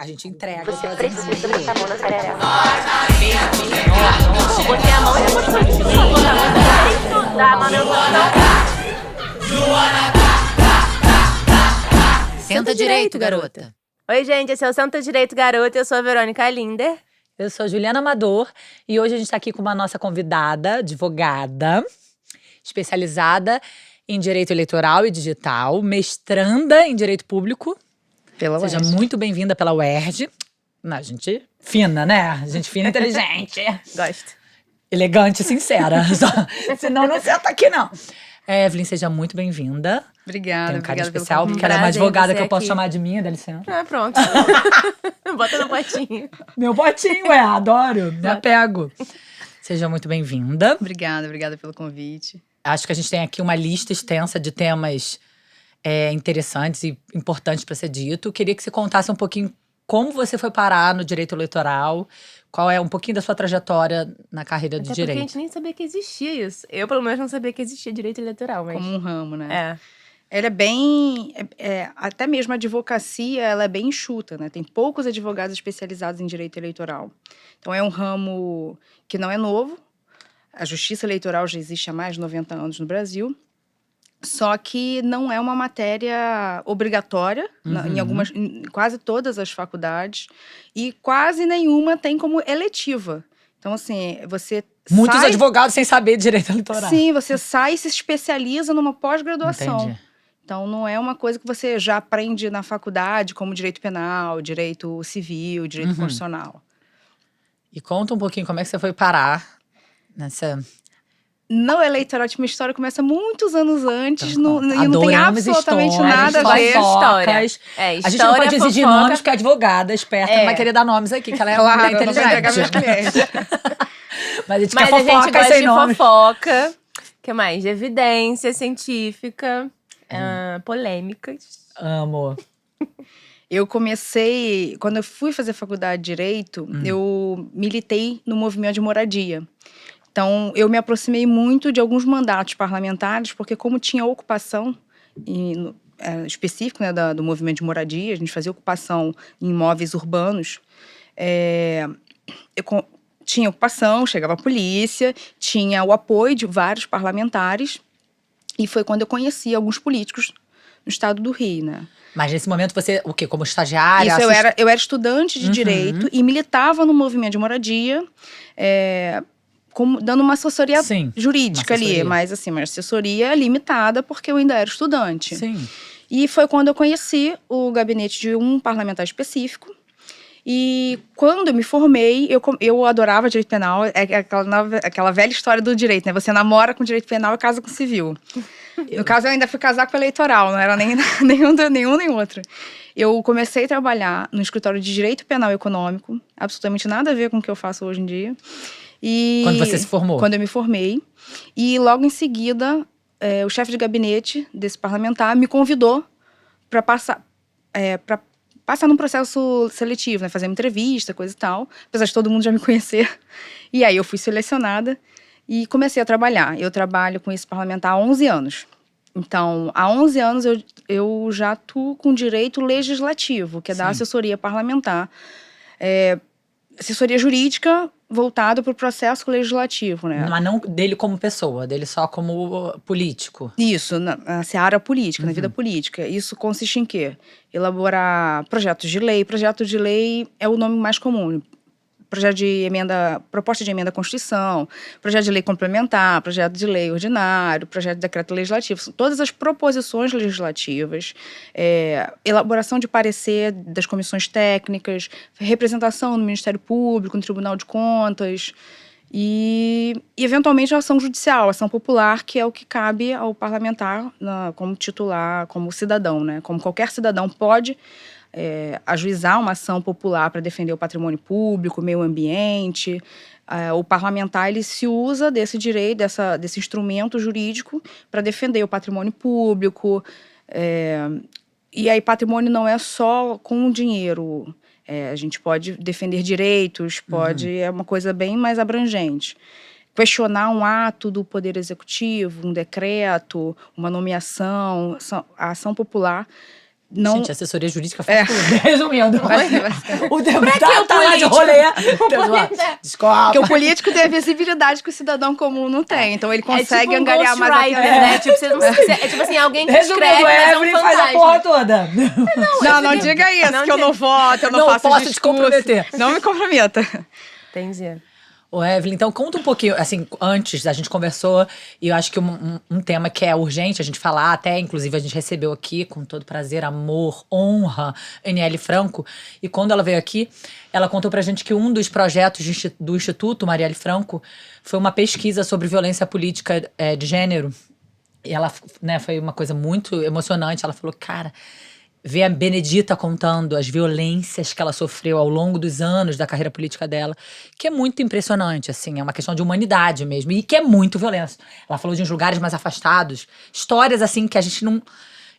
A gente entrega. Você precisa botar a mão na sararela. Botei a mão e depois foi de botar a mão dentro da amamentação. Senta direito, garota. Oi, gente, esse é o Senta Direito, Garota. Eu sou a Verônica Linder. Eu sou a Juliana Amador e hoje a gente está aqui com uma nossa convidada, advogada, especializada em Direito Eleitoral e Digital, mestranda em Direito Público. Seja muito bem-vinda pela UERJ. Não, gente fina, né? Gente fina e inteligente. Gosto. Elegante e sincera. Senão não senta aqui, não. Evelyn, seja muito bem-vinda. Obrigada, Tem um carinho obrigada pelo especial, convite. porque ela é uma Prazer advogada você que eu posso aqui. chamar de minha, dá licença. Ah, pronto. Bota no potinho. Meu botinho, adoro. Me apego. Seja muito bem-vinda. Obrigada pelo convite. Acho que a gente tem aqui uma lista extensa de temas interessantes e importantes para ser dito. Queria que você contasse um pouquinho como você foi parar no direito eleitoral, qual é um pouquinho da sua trajetória na carreira de Até porque a direito. gente nem sabia que existia isso. Eu, pelo menos, não sabia que existia direito eleitoral, mas… Como um ramo, né? É. Ele é bem… até mesmo a advocacia, ela é bem enxuta, né? Tem poucos advogados especializados em direito eleitoral. Então, é um ramo que não é novo. A justiça eleitoral já existe há mais de 90 anos no Brasil. Só que não é uma matéria obrigatória em quase todas as faculdades. E quase nenhuma tem como eletiva. Então, assim, você Muitos sai… advogados sem saber de direito eleitoral. Sim, você sai e se especializa numa pós-graduação. Entendi. Então, não é uma coisa que você já aprende na faculdade, como direito penal, direito civil, direito constitucional. E conta um pouquinho como é que você foi parar nessa… No eleitoral, a história começa muitos anos antes, Então, e não tem adoramos absolutamente histórias, nada a gosta ver. de história. fofocas. É, A gente não história, pode exigir fofoca. nomes, porque a advogada esperta não vai querer dar nomes aqui, que ela é uma mulher Claro, não vai entregar meus inteligente. clientes. Mas a gente Mas quer a gente fofocas gosta sem de nomes. fofoca. O que mais? De evidência científica, polêmicas. Amo. Eu comecei… Quando eu fui fazer faculdade de Direito, eu militei no movimento de moradia. Então, eu me aproximei muito de alguns mandatos parlamentares, porque como tinha ocupação específica, né, do movimento de moradia, a gente fazia ocupação em imóveis urbanos, tinha ocupação, chegava a polícia, tinha o apoio de vários parlamentares, e foi quando eu conheci alguns políticos no estado do Rio, né? Mas nesse momento você, o quê? Como estagiária? Isso, eu era estudante de Direito e militava no movimento de moradia, dando uma assessoria jurídica uma assessoria. ali, mas assim, uma assessoria limitada, porque eu ainda era estudante. Sim. E foi quando eu conheci o gabinete de um parlamentar específico. E quando eu me formei, eu adorava direito penal, aquela velha história do direito, né? Você namora com direito penal e casa com civil. No caso, eu ainda fui casar com eleitoral, não era nem nenhum nem outro. Eu comecei a trabalhar no escritório de direito penal e econômico, absolutamente nada a ver com o que eu faço hoje em dia. E Quando você se formou? Quando eu me formei. E logo em seguida, o chefe de gabinete desse parlamentar me convidou para passar num processo seletivo, né? Fazer uma entrevista, coisa e tal. Apesar de todo mundo já me conhecer. E aí eu fui selecionada e comecei a trabalhar. Eu trabalho com esse parlamentar há 11 anos. Então, há 11 anos eu já atuo com direito legislativo, que é da assessoria parlamentar. Assessoria jurídica voltada para o processo legislativo, né? Mas não dele como pessoa, dele só como político. Isso, na seara política, na vida política. Isso consiste em quê? Elaborar projetos de lei. Projeto de lei é o nome mais comum. Proposta de emenda à Constituição, projeto de lei complementar, projeto de lei ordinário, projeto de decreto legislativo. São todas as proposições legislativas, elaboração de parecer das comissões técnicas, representação no Ministério Público, no Tribunal de Contas e eventualmente, a ação judicial, a ação popular, que é o que cabe ao parlamentar como titular, como cidadão, né? Como qualquer cidadão pode ajuizar uma ação popular para defender o patrimônio público, o meio ambiente. O parlamentar, ele se usa desse direito, desse instrumento jurídico para defender o patrimônio público. E aí, patrimônio não é só com dinheiro. A gente pode defender direitos, é uma coisa bem mais abrangente. Questionar um ato do Poder Executivo, um decreto, uma nomeação, a ação popular não... Gente, a assessoria jurídica faz tudo. Resumindo. Vai ser. O deputado tá lá de rolê. Desculpa. Porque o político tem a visibilidade que o cidadão comum não tem. Então ele consegue tipo um angariar mais ghostwriter, atenção. né? Tipo, você não, é tipo assim, alguém que escreve, Resumindo, mas é um Evelyn faz a fantasma. porra toda. Não diga isso, não que eu não voto, eu não faço posso te discurso. comprometer. Não me comprometa. Entendi. Ô, Evelyn, então conta um pouquinho, assim, antes a gente conversou, e eu acho que um tema que é urgente a gente falar, até inclusive a gente recebeu aqui, com todo prazer, amor, honra, Aniele Franco, e quando ela veio aqui, ela contou pra gente que um dos projetos do Instituto Marielle Franco foi uma pesquisa sobre violência política de gênero, e ela, né, foi uma coisa muito emocionante, ela falou, cara... Ver a Benedita contando as violências que ela sofreu ao longo dos anos da carreira política dela, que é muito impressionante, assim, é uma questão de humanidade mesmo, e que é muito violento. Ela falou de uns lugares mais afastados, histórias, assim, que a gente não...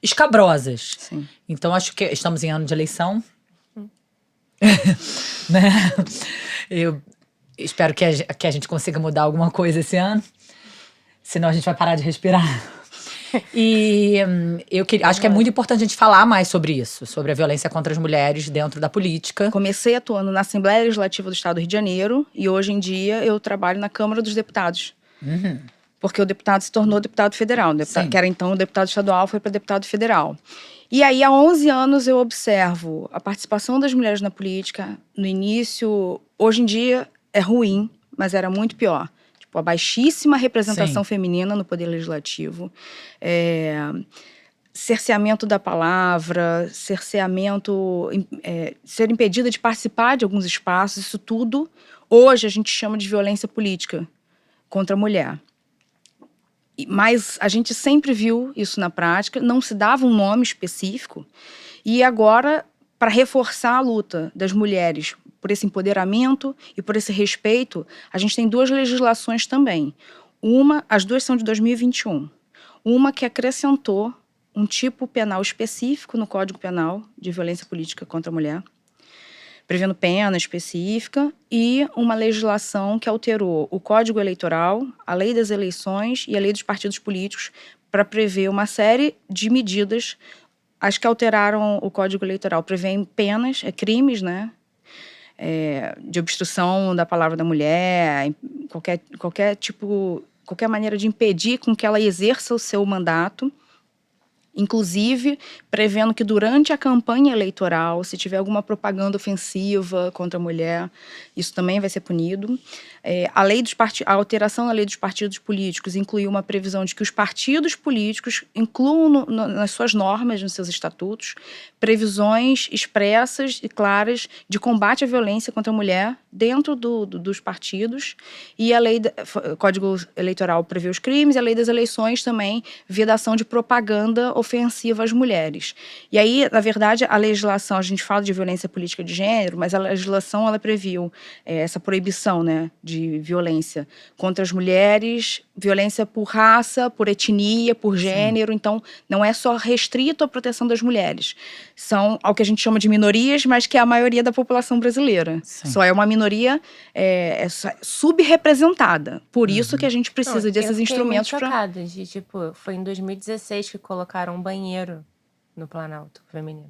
escabrosas. Sim. Então, acho que estamos em ano de eleição. Né? Eu espero que a gente consiga mudar alguma coisa esse ano, senão a gente vai parar de respirar. E acho que é muito importante a gente falar mais sobre isso, sobre a violência contra as mulheres dentro da política. Comecei atuando na Assembleia Legislativa do Estado do Rio de Janeiro e hoje em dia eu trabalho na Câmara dos Deputados. Porque o deputado se tornou deputado federal, que era então o deputado estadual, foi para deputado federal. E aí, há 11 anos, eu observo a participação das mulheres na política. No início, hoje em dia, é ruim, mas era muito pior. A baixíssima representação feminina no poder legislativo, cerceamento da palavra, ser impedida de participar de alguns espaços, isso tudo, hoje a gente chama de violência política contra a mulher. Mas a gente sempre viu isso na prática, não se dava um nome específico, e agora, para reforçar a luta das mulheres por esse empoderamento e por esse respeito, a gente tem 2 legislações também. As 2 são de 2021. Uma que acrescentou um tipo penal específico no Código Penal de violência política contra a mulher, prevendo pena específica, e uma legislação que alterou o Código Eleitoral, a Lei das Eleições e a Lei dos Partidos Políticos para prever uma série de medidas. As que alteraram o Código Eleitoral prevêem penas, crimes, né? De obstrução da palavra da mulher, qualquer maneira de impedir com que ela exerça o seu mandato, inclusive prevendo que durante a campanha eleitoral, se tiver alguma propaganda ofensiva contra a mulher, isso também vai ser punido. A alteração da lei dos partidos políticos incluiu uma previsão de que os partidos políticos incluam nas suas normas, nos seus estatutos, previsões expressas e claras de combate à violência contra a mulher dentro dos partidos, e o Código Eleitoral prevê os crimes, e a Lei das Eleições também vedação de propaganda ofensiva às mulheres. E aí, na verdade, a legislação, a gente fala de violência política de gênero, mas a legislação, ela previu essa proibição, né, de violência contra as mulheres, violência por raça, por etnia, por gênero. Sim. Então, não é só restrito à proteção das mulheres. São ao que a gente chama de minorias, mas que é a maioria da população brasileira. Sim. Só é uma minoria subrepresentada. Por isso que a gente precisa desses instrumentos para... chocada de, foi em 2016 que colocaram um banheiro no Planalto feminino.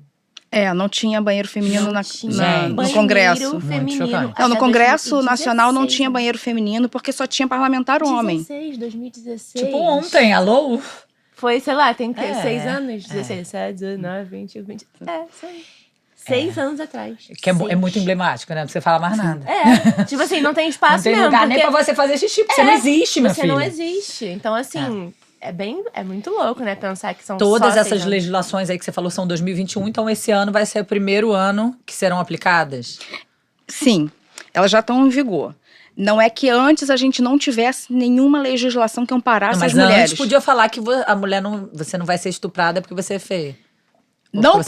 Não tinha banheiro feminino no Congresso. Feminino. No Congresso Nacional não tinha banheiro feminino porque só tinha parlamentar homem. 2016. Tipo ontem, alô? Foi, sei lá, tem 6 anos? 16, 17, 19, 20, 20. Isso aí. 6 anos atrás. Que é muito emblemático, né? Não precisa falar mais nada. Tipo assim, não tem espaço não tem mesmo. lugar nem pra você fazer xixi, porque você não existe, minha filha. Você não existe. Então, assim... É muito louco, né? Pensar que são todas só essas legislações aí que você falou são 2021, então esse ano vai ser o primeiro ano que serão aplicadas? Sim, elas já estão em vigor. Não é que antes a gente não tivesse nenhuma legislação que amparasse as mulheres. Mas antes podia falar que a mulher você não vai ser estuprada porque você é feia. Não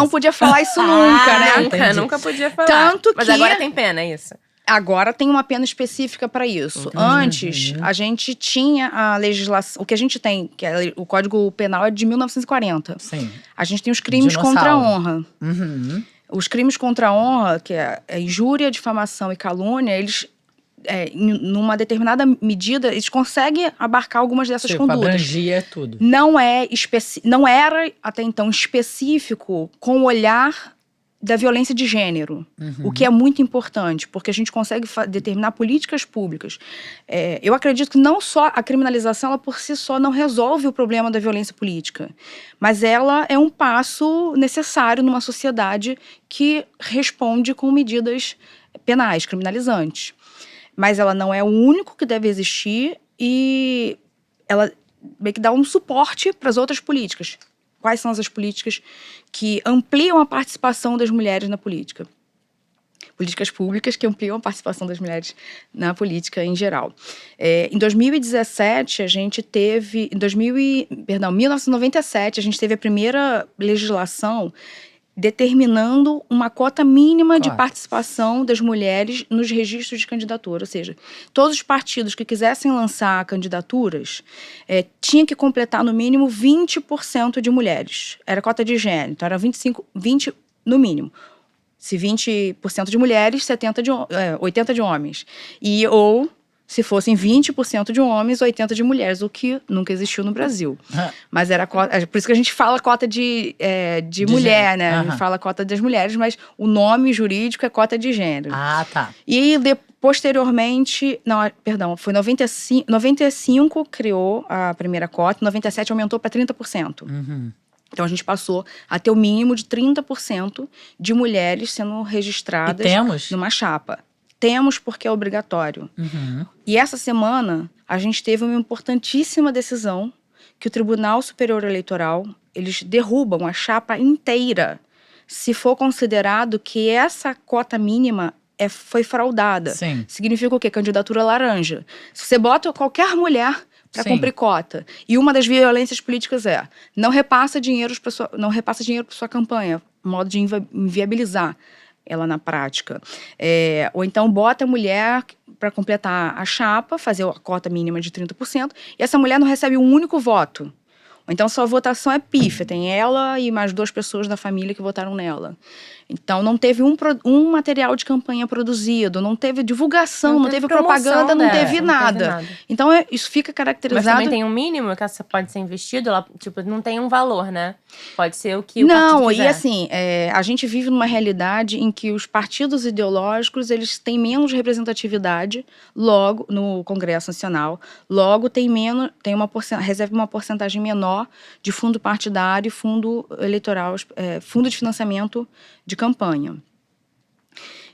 podia falar isso nunca, né? Nunca podia falar. Mas agora tem pena, é isso? Agora tem uma pena específica para isso. Antes, a gente tinha a legislação... O que a gente tem, que é o Código Penal é de 1940. Sim. A gente tem os crimes contra a honra. Os crimes contra a honra, que é injúria, difamação e calúnia, eles numa determinada medida, eles conseguem abarcar algumas dessas Tipo, condutas. abrangia tudo. Não era até então específico com o olhar da violência de gênero, o que é muito importante, porque a gente consegue determinar políticas públicas. Eu acredito que não só a criminalização, ela por si só não resolve o problema da violência política, mas ela é um passo necessário numa sociedade que responde com medidas penais, criminalizantes. Mas ela não é o único que deve existir e ela meio que dá um suporte para as outras políticas. Quais são as políticas que ampliam a participação das mulheres na política? Políticas públicas que ampliam a participação das mulheres na política em geral. Em 2017, a gente teve... Em 1997, a gente teve a primeira legislação determinando uma cota mínima de participação das mulheres nos registros de candidatura. Ou seja, todos os partidos que quisessem lançar candidaturas tinham que completar no mínimo 20% de mulheres. Era cota de gênero, então era 20 no mínimo. Se 20% de mulheres, 80% de homens. Ou, se fossem 20% de homens, 80% de mulheres, o que nunca existiu no Brasil. Mas era cota, por isso que a gente fala cota de mulher, né? A gente fala cota das mulheres, mas o nome jurídico é cota de gênero. Ah, tá. E posteriormente, foi 95 criou a primeira cota, 97 aumentou para 30%. Então, a gente passou a ter o mínimo de 30% de mulheres sendo registradas numa chapa. Temos porque é obrigatório. E essa semana, a gente teve uma importantíssima decisão que o Tribunal Superior Eleitoral, eles derrubam a chapa inteira se for considerado que essa cota mínima foi fraudada. Sim. Significa o quê? Candidatura laranja. Se você bota qualquer mulher para cumprir cota, e uma das violências políticas não repassa dinheiro para sua campanha, modo de inviabilizar ela na prática. Ou então bota a mulher para completar a chapa, fazer a cota mínima de 30%, e essa mulher não recebe um único voto. Ou então sua votação é pífia, tem ela e mais 2 pessoas da família que votaram nela. Então não teve um material de campanha produzido, não teve divulgação, não teve propaganda, não teve nada. Então isso fica caracterizado... Mas também tem um mínimo que essa pode ser investido, ela, tipo, não tem um valor, né? Pode ser o que o partido quiser. E assim, a gente vive numa realidade em que os partidos ideológicos, eles têm menos representatividade logo no Congresso Nacional, logo recebe uma porcentagem menor de fundo partidário, fundo eleitoral, fundo de financiamento de campanha.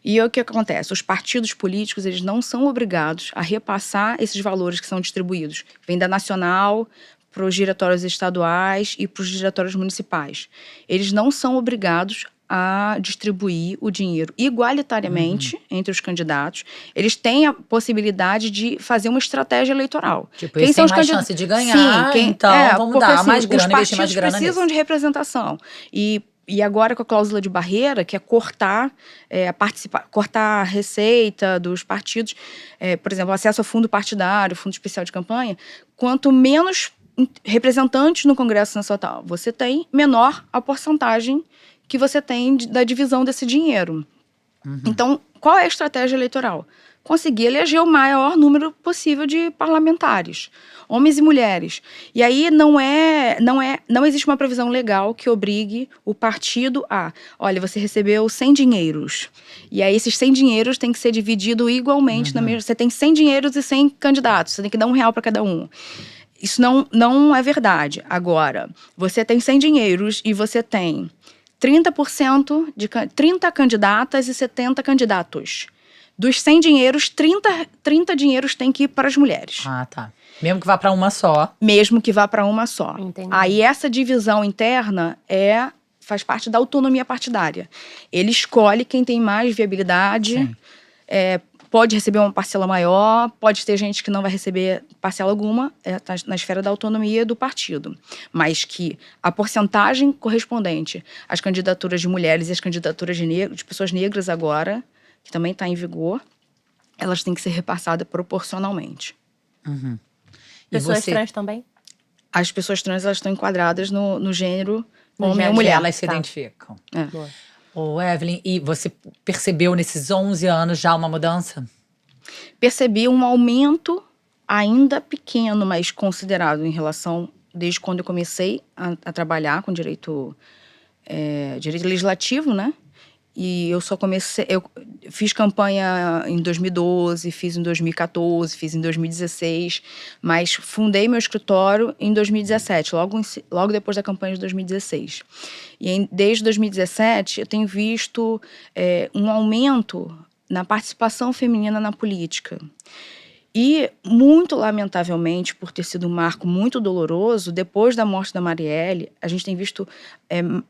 E o que acontece? Os partidos políticos, eles não são obrigados a repassar esses valores que são distribuídos. Vem da nacional para os diretórios estaduais e para os diretórios municipais. Eles não são obrigados a distribuir o dinheiro igualitariamente entre os candidatos. Eles têm a possibilidade de fazer uma estratégia eleitoral. Tipo, eles têm mais chance de ganhar, então vamos dar mais grana, investir mais grana nisso. Os partidos precisam de representação. E agora com a cláusula de barreira, que é cortar a receita dos partidos, por exemplo, acesso ao fundo partidário, fundo especial de campanha, quanto menos representantes no Congresso Nacional você tem, menor a porcentagem que você tem da divisão desse dinheiro. Então, qual é a estratégia eleitoral? Conseguir eleger o maior número possível de parlamentares, homens e mulheres. E aí não existe uma previsão legal que obrigue o partido olha, você recebeu 100 dinheiros. E aí esses 100 dinheiros tem que ser dividido igualmente. Você tem 100 dinheiros e 100 candidatos, você tem que dar R$1 para cada um. Isso não é verdade. Agora, você tem 100 dinheiros e você tem 30% de 30 candidatas e 70 candidatos. Dos 100 dinheiros, 30 dinheiros tem que ir para as mulheres. Ah, tá. Mesmo que vá para uma só. Mesmo que vá para uma só. Entendi. Aí essa divisão interna faz parte da autonomia partidária. Ele escolhe quem tem mais viabilidade, pode receber uma parcela maior, pode ter gente que não vai receber parcela alguma, tá na esfera da autonomia do partido. Mas que a porcentagem correspondente às candidaturas de mulheres e às candidaturas de pessoas negras agora, que também está em vigor, elas têm que ser repassadas proporcionalmente. Pessoas trans também? As pessoas trans, elas estão enquadradas no gênero homem ou Mulher. mulher. Elas se identificam. Boa. Ô, Evelyn, e você percebeu nesses 11 anos já uma mudança? percebi um aumento ainda pequeno, mas considerado em relação, desde quando eu comecei a trabalhar com direito legislativo, né? E eu fiz campanha em 2012, fiz em 2014, fiz em 2016, mas fundei meu escritório em 2017, logo depois da campanha de 2016. E desde 2017 eu tenho visto um aumento na participação feminina na política. E, muito lamentavelmente, por ter sido um marco muito doloroso, depois da morte da Marielle, a gente tem visto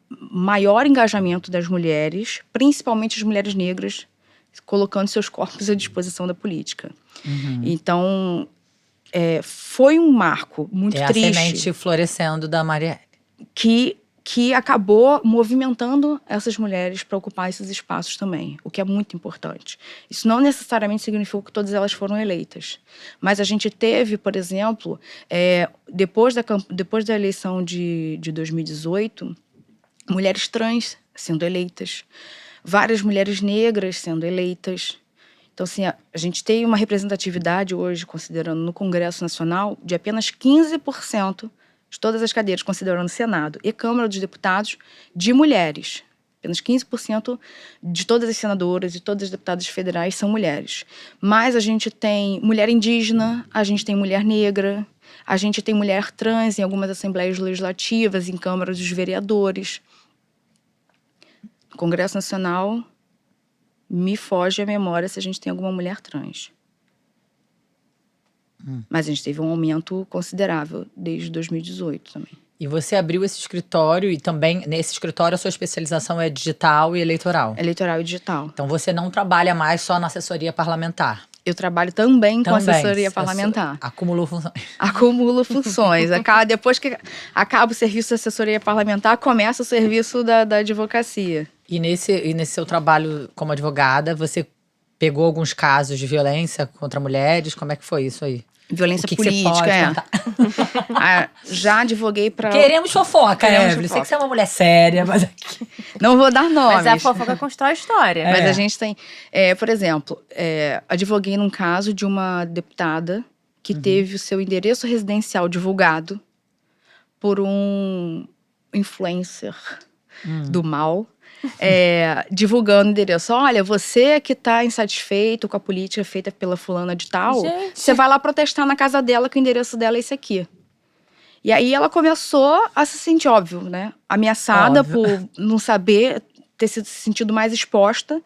maior engajamento das mulheres, principalmente as mulheres negras, colocando seus corpos à disposição da política. Então, foi um marco muito triste. A semente florescendo da Marielle. Que acabou movimentando essas mulheres para ocupar esses espaços também, o que é muito importante. Isso não necessariamente significou que todas elas foram eleitas, mas a gente teve, por exemplo, depois da eleição de 2018, mulheres trans sendo eleitas, várias mulheres negras sendo eleitas. Então, assim, a gente tem uma representatividade hoje, considerando no Congresso Nacional, de apenas 15%, de todas as cadeiras, considerando Senado e Câmara dos Deputados, de mulheres. Apenas 15% de todas as senadoras e todas as deputadas federais são mulheres. Mas a gente tem mulher indígena, a gente tem mulher negra, a gente tem mulher trans em algumas assembleias legislativas, em câmaras dos vereadores. No Congresso Nacional, me foge a memória se a gente tem alguma mulher trans. Mas a gente teve um aumento considerável desde 2018 também. E você abriu esse escritório e também, nesse escritório, a sua especialização é digital e eleitoral? Eleitoral e digital. Então você não trabalha mais só na assessoria parlamentar? Eu trabalho também com assessoria parlamentar. Acumulou funções. Acumulo funções. Depois que acaba o serviço de assessoria parlamentar, começa o serviço da advocacia. E nesse seu trabalho como advogada, você pegou alguns casos de violência contra mulheres? Como é que foi isso aí? Violência que política, você pode contar? Já advoguei para... Queremos fofoca, Evelyn. Sei que você é uma mulher séria, mas aqui... Não vou dar nomes. Mas a fofoca constrói a história. Mas a gente tem... por exemplo, advoguei num caso de uma deputada que teve o seu endereço residencial divulgado por um influencer do mal, divulgando o endereço. Olha, você que está insatisfeito com a política feita pela fulana de tal, você vai lá protestar na casa dela que o endereço dela é esse aqui. E aí ela começou a se sentir, óbvio, né? Ameaçada por não saber, ter se sentido mais exposta.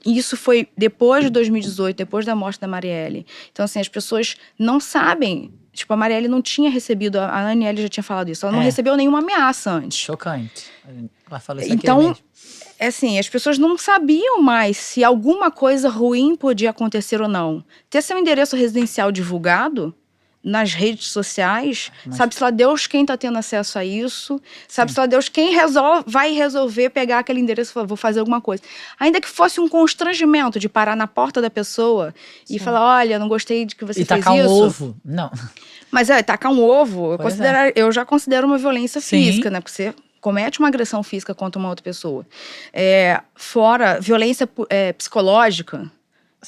Isso foi depois de 2018, depois da morte da Marielle. Então, assim, as pessoas não sabem. Tipo, a Marielle não tinha recebido, a Aniele já tinha falado isso, ela não recebeu nenhuma ameaça antes. Chocante. Ela falou isso aqui então, mesmo. Assim, as pessoas não sabiam mais se alguma coisa ruim podia acontecer ou não. Ter seu endereço residencial divulgado nas redes sociais, sabe-se lá Deus quem está tendo acesso a isso, sabe-se lá Deus quem vai resolver pegar aquele endereço e falar, vou fazer alguma coisa. Ainda que fosse um constrangimento de parar na porta da pessoa e falar, olha, não gostei de que você fez isso. E tacar um ovo. Não. Mas tacar um ovo, eu já considero uma violência física, né? Porque você comete uma agressão física contra uma outra pessoa. Fora violência psicológica,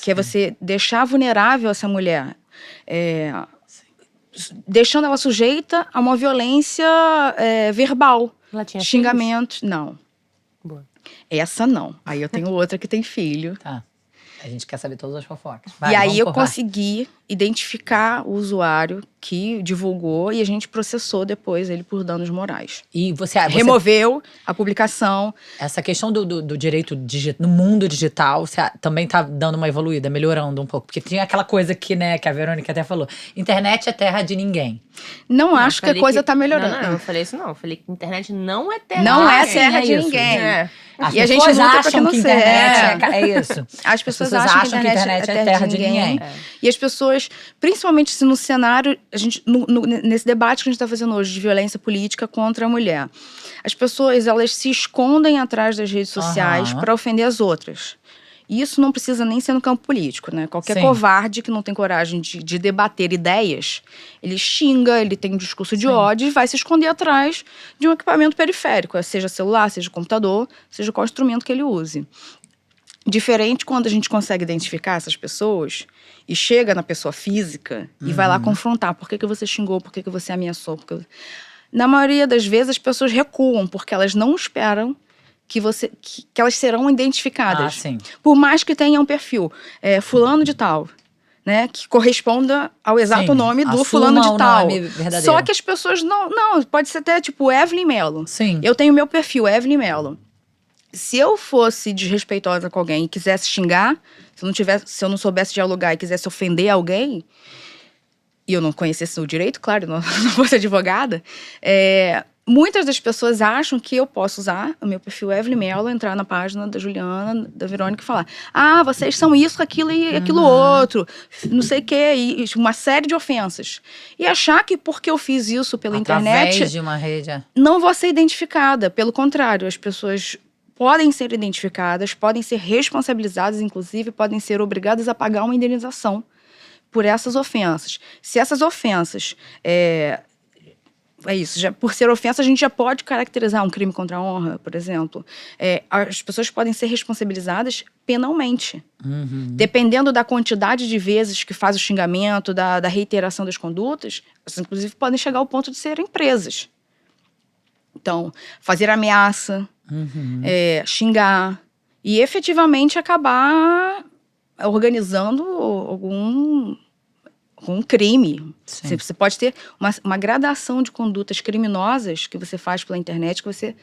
que é você deixar vulnerável essa mulher, deixando ela sujeita a uma violência verbal. Ela tinha xingamento. filhos? Não. Boa. Essa não. Aí eu tenho outra que tem filho. Tá. A gente quer saber todas as fofocas. E aí eu consegui identificar o usuário que divulgou e a gente processou depois ele por danos morais. E você removeu a publicação. Essa questão do direito no mundo digital, você também tá dando uma evoluída, melhorando um pouco. Porque tinha aquela coisa que, né, que a Verônica até falou. Internet é terra de ninguém. Não acho que a coisa tá melhorando. Não, eu falei isso não. Eu falei que internet não é terra. Não é terra de ninguém. As e a gente pessoas acham que não que internet é isso. As pessoas acham que internet é terra de ninguém. E as pessoas, principalmente se no cenário, nesse debate que a gente está fazendo hoje de violência política contra a mulher, as pessoas, elas se escondem atrás das redes sociais para ofender as outras. E isso não precisa nem ser no campo político, né? Qualquer covarde que não tem coragem de debater ideias, ele xinga, ele tem um discurso de ódio e vai se esconder atrás de um equipamento periférico, seja celular, seja computador, seja qual instrumento que ele use. Diferente quando a gente consegue identificar essas pessoas e chega na pessoa física e vai lá confrontar. Por que você xingou? Por que você ameaçou? Na maioria das vezes, as pessoas recuam, porque elas não esperam que elas serão identificadas. Sim. Por mais que tenha um perfil, fulano de tal, né, que corresponda ao exato nome do fulano de tal. Só que as pessoas não, pode ser até tipo Evelyn Mello. Sim. Eu tenho meu perfil, Evelyn Mello. Se eu fosse desrespeitosa com alguém e quisesse xingar, se eu não soubesse dialogar e quisesse ofender alguém, e eu não conhecesse o direito, claro, não fosse advogada, muitas das pessoas acham que eu posso usar o meu perfil Evelyn Mello, entrar na página da Juliana, da Verônica e falar: vocês são isso, aquilo e aquilo outro, não sei o quê, e uma série de ofensas. E achar que porque eu fiz isso pela internet… Através de uma rede. Não vou ser identificada. Pelo contrário, as pessoas podem ser identificadas, podem ser responsabilizadas, inclusive, podem ser obrigadas a pagar uma indenização por essas ofensas. Se essas ofensas… É isso, por ser ofensa, a gente já pode caracterizar um crime contra a honra, por exemplo. As pessoas podem ser responsabilizadas penalmente. Dependendo da quantidade de vezes que faz o xingamento, da reiteração das condutas, elas, inclusive, podem chegar ao ponto de serem presas. Então, fazer ameaça, xingar e efetivamente acabar organizando algum crime. Você pode ter uma gradação de condutas criminosas que você faz pela internet, que você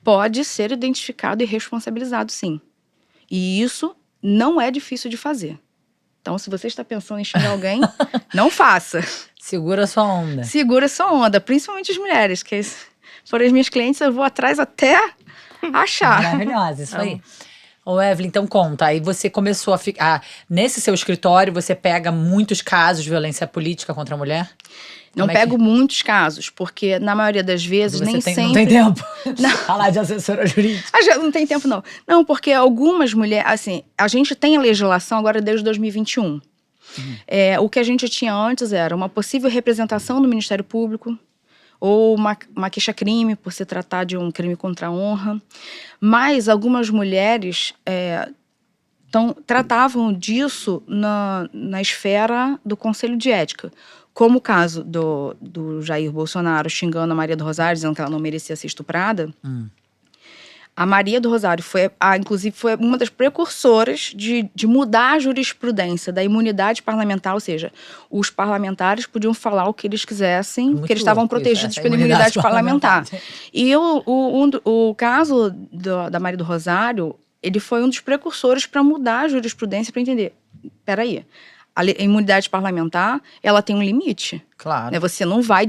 pode ser identificado e responsabilizado, sim. E isso não é difícil de fazer. Então, se você está pensando em xingar alguém, não faça. Segura a sua onda. Segura a sua onda, principalmente as mulheres, que foram as minhas clientes, eu vou atrás até achar. Maravilhosa, isso aí. Ô, Evelyn, então conta. Aí você começou a ficar… Nesse seu escritório, você pega muitos casos de violência política contra a mulher? Não pego muitos casos, porque na maioria das vezes nem sempre… Não tem tempo de falar de assessora jurídica. Não tem tempo, não. Não, porque algumas mulheres… Assim, a gente tem a legislação agora desde 2021. O que a gente tinha antes era uma possível representação do Ministério Público, ou uma queixa-crime por se tratar de um crime contra a honra. Mas algumas mulheres tratavam disso na esfera do Conselho de Ética. Como o caso do Jair Bolsonaro xingando a Maria do Rosário, dizendo que ela não merecia ser estuprada. A Maria do Rosário inclusive, foi uma das precursoras de mudar a jurisprudência da imunidade parlamentar, ou seja, os parlamentares podiam falar o que eles quisessem, porque eles estavam protegidos pela imunidade parlamentar. E o caso da Maria do Rosário, ele foi um dos precursores para mudar a jurisprudência, para entender, peraí, a imunidade parlamentar, ela tem um limite. Claro. Né? Você não vai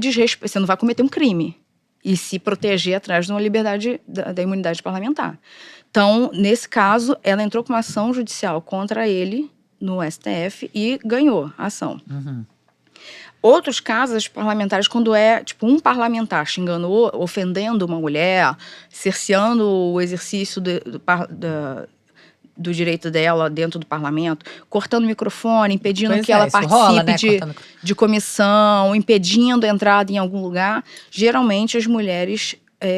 cometer um crime e se proteger atrás de uma liberdade da imunidade parlamentar. Então, nesse caso, ela entrou com uma ação judicial contra ele no STF e ganhou a ação. Outros casos parlamentares, quando um parlamentar xingando, ofendendo uma mulher, cerceando o exercício do direito dela dentro do parlamento, cortando o microfone, impedindo que ela participe de comissão, impedindo a entrada em algum lugar. Geralmente, as mulheres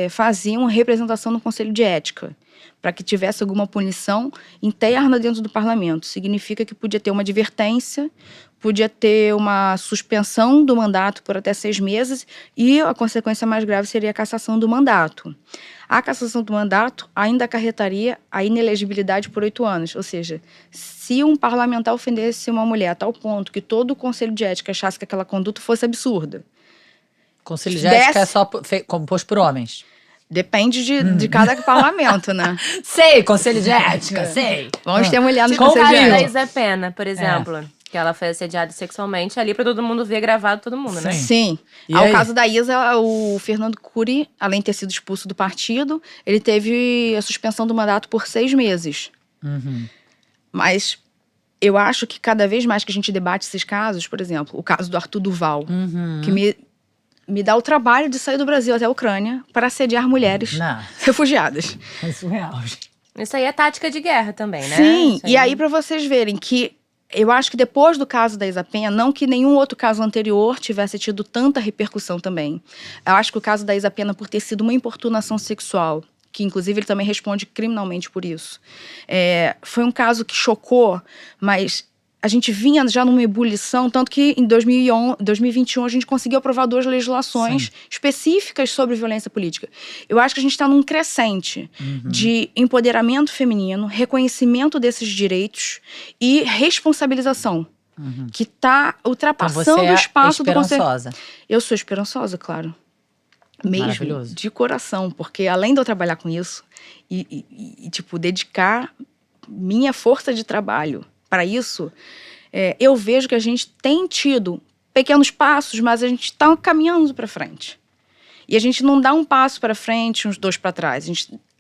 faziam representação no Conselho de Ética, para que tivesse alguma punição interna dentro do parlamento. Significa que podia ter uma advertência, podia ter uma suspensão do mandato por até 6 meses e a consequência mais grave seria a cassação do mandato. A cassação do mandato ainda acarretaria a inelegibilidade por 8 anos. Ou seja, se um parlamentar ofendesse uma mulher a tal ponto que todo o Conselho de Ética achasse que aquela conduta fosse absurda. Conselho de Ética é só composto por homens? Depende de cada parlamento, né? Sei, Conselho de Ética, sei. Vamos ter mulher no Tipo Conselho de o caso da Ética. Isa Pena, por exemplo. Que ela foi assediada sexualmente ali pra todo mundo ver, gravado todo mundo, né? Sim. Ao caso da Isa, o Fernando Cury, além de ter sido expulso do partido, ele teve a suspensão do mandato por 6 meses. Mas eu acho que cada vez mais que a gente debate esses casos, por exemplo, o caso do Arthur Duval, que me dá o trabalho de sair do Brasil até a Ucrânia para assediar mulheres refugiadas. É surreal, gente. Isso aí é tática de guerra também, né? Sim, e aí pra vocês verem que eu acho que depois do caso da Isa Penha, não que nenhum outro caso anterior tivesse tido tanta repercussão também. Eu acho que o caso da Isa Penha, por ter sido uma importunação sexual, que inclusive ele também responde criminalmente por isso. Foi um caso que chocou, mas a gente vinha já numa ebulição, tanto que em 2021 a gente conseguiu aprovar 2 legislações específicas sobre violência política. Eu acho que a gente está num crescente de empoderamento feminino, reconhecimento desses direitos e responsabilização, que está ultrapassando o espaço do conselho. esperançosa. Eu sou esperançosa, claro. Mesmo, Maravilhoso. de coração, porque além de eu trabalhar com isso e tipo, dedicar minha força de trabalho para isso, eu vejo que a gente tem tido pequenos passos, mas a gente está caminhando para frente. E a gente não dá um passo para frente, uns 2 para trás.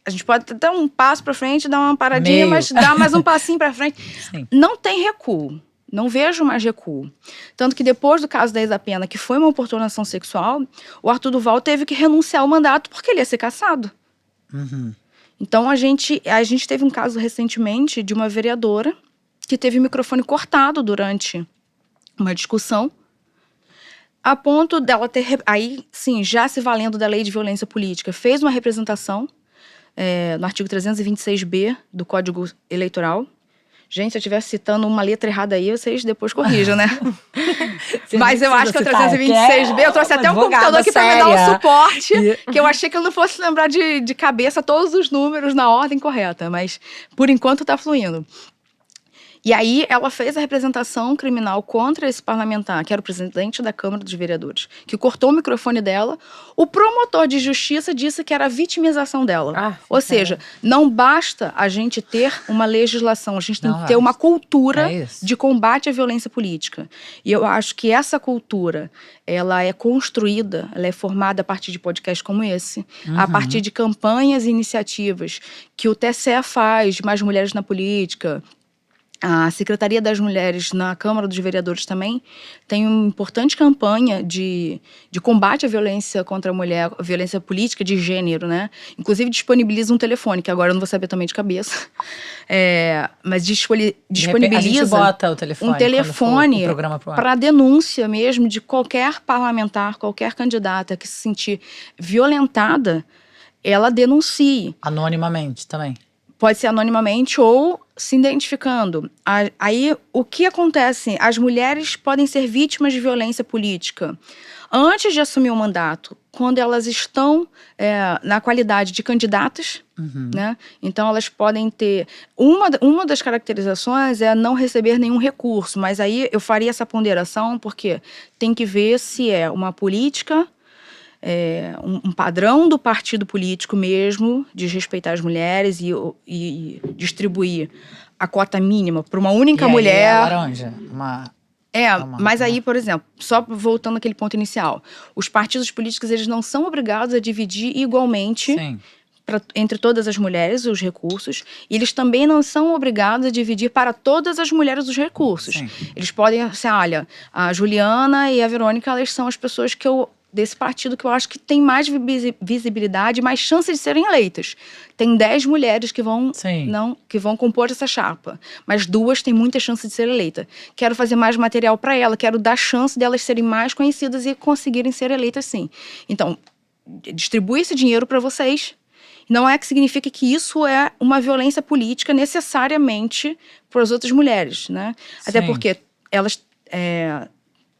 A gente pode dar um passo para frente, dar uma paradinha, mas dá mais um passinho para frente. Sim. Não tem recuo. Não vejo mais recuo. Tanto que depois do caso da Isa Pena, que foi uma oportunação sexual, o Arthur Duval teve que renunciar ao mandato porque ele ia ser cassado. Então, a gente teve um caso recentemente de uma vereadora que teve o microfone cortado durante uma discussão, a ponto dela ter, aí sim, já se valendo da lei de violência política, fez uma representação no artigo 326B do Código Eleitoral. Gente, se eu estivesse citando uma letra errada aí, vocês depois corrijam, né? Mas eu acho que é o 326B, eu trouxe até um computador aqui para me dar um suporte, que eu achei que eu não fosse lembrar de cabeça todos os números na ordem correta, mas por enquanto tá fluindo. E aí ela fez a representação criminal contra esse parlamentar, que era o presidente da Câmara dos Vereadores, que cortou o microfone dela. O promotor de justiça disse que era a vitimização dela. Ou seja, não basta a gente ter uma legislação, a gente tem que ter uma cultura de combate à violência política. E eu acho que essa cultura, ela é construída, ela é formada a partir de podcasts como esse, a partir de campanhas e iniciativas que o TSE faz, de Mais Mulheres na Política. A Secretaria das Mulheres na Câmara dos Vereadores também tem uma importante campanha de combate à violência contra a mulher, violência política de gênero, né? Inclusive disponibiliza um telefone, que agora eu não vou saber também de cabeça, mas disponibiliza a gente bota o telefone, um telefone para denúncia mesmo de qualquer parlamentar, qualquer candidata que se sentir violentada, ela denuncie. Anonimamente também. Pode ser anonimamente ou se identificando. Aí, o que acontece? As mulheres podem ser vítimas de violência política antes de assumir o mandato, quando elas estão na qualidade de candidatas, né? Então, elas podem ter... Uma das caracterizações é não receber nenhum recurso, mas aí eu faria essa ponderação porque tem que ver se é uma política... um padrão do partido político mesmo, de respeitar as mulheres e distribuir a cota mínima para uma única mulher. É laranja. Mas aí, por exemplo, só voltando àquele ponto inicial, os partidos políticos eles não são obrigados a dividir igualmente entre todas as mulheres os recursos, e eles também não são obrigados a dividir para todas as mulheres os recursos. Eles podem assim, olha, a Juliana e a Verônica, elas são as pessoas desse partido que eu acho que tem mais visibilidade e mais chance de serem eleitas. Tem 10 mulheres que vão compor essa chapa, mas 2 têm muita chance de ser eleita. Quero fazer mais material para ela, quero dar chance delas serem mais conhecidas e conseguirem ser eleitas sim. Então, distribui esse dinheiro para vocês. Não é que significa que isso é uma violência política necessariamente para as outras mulheres, né? Até porque elas...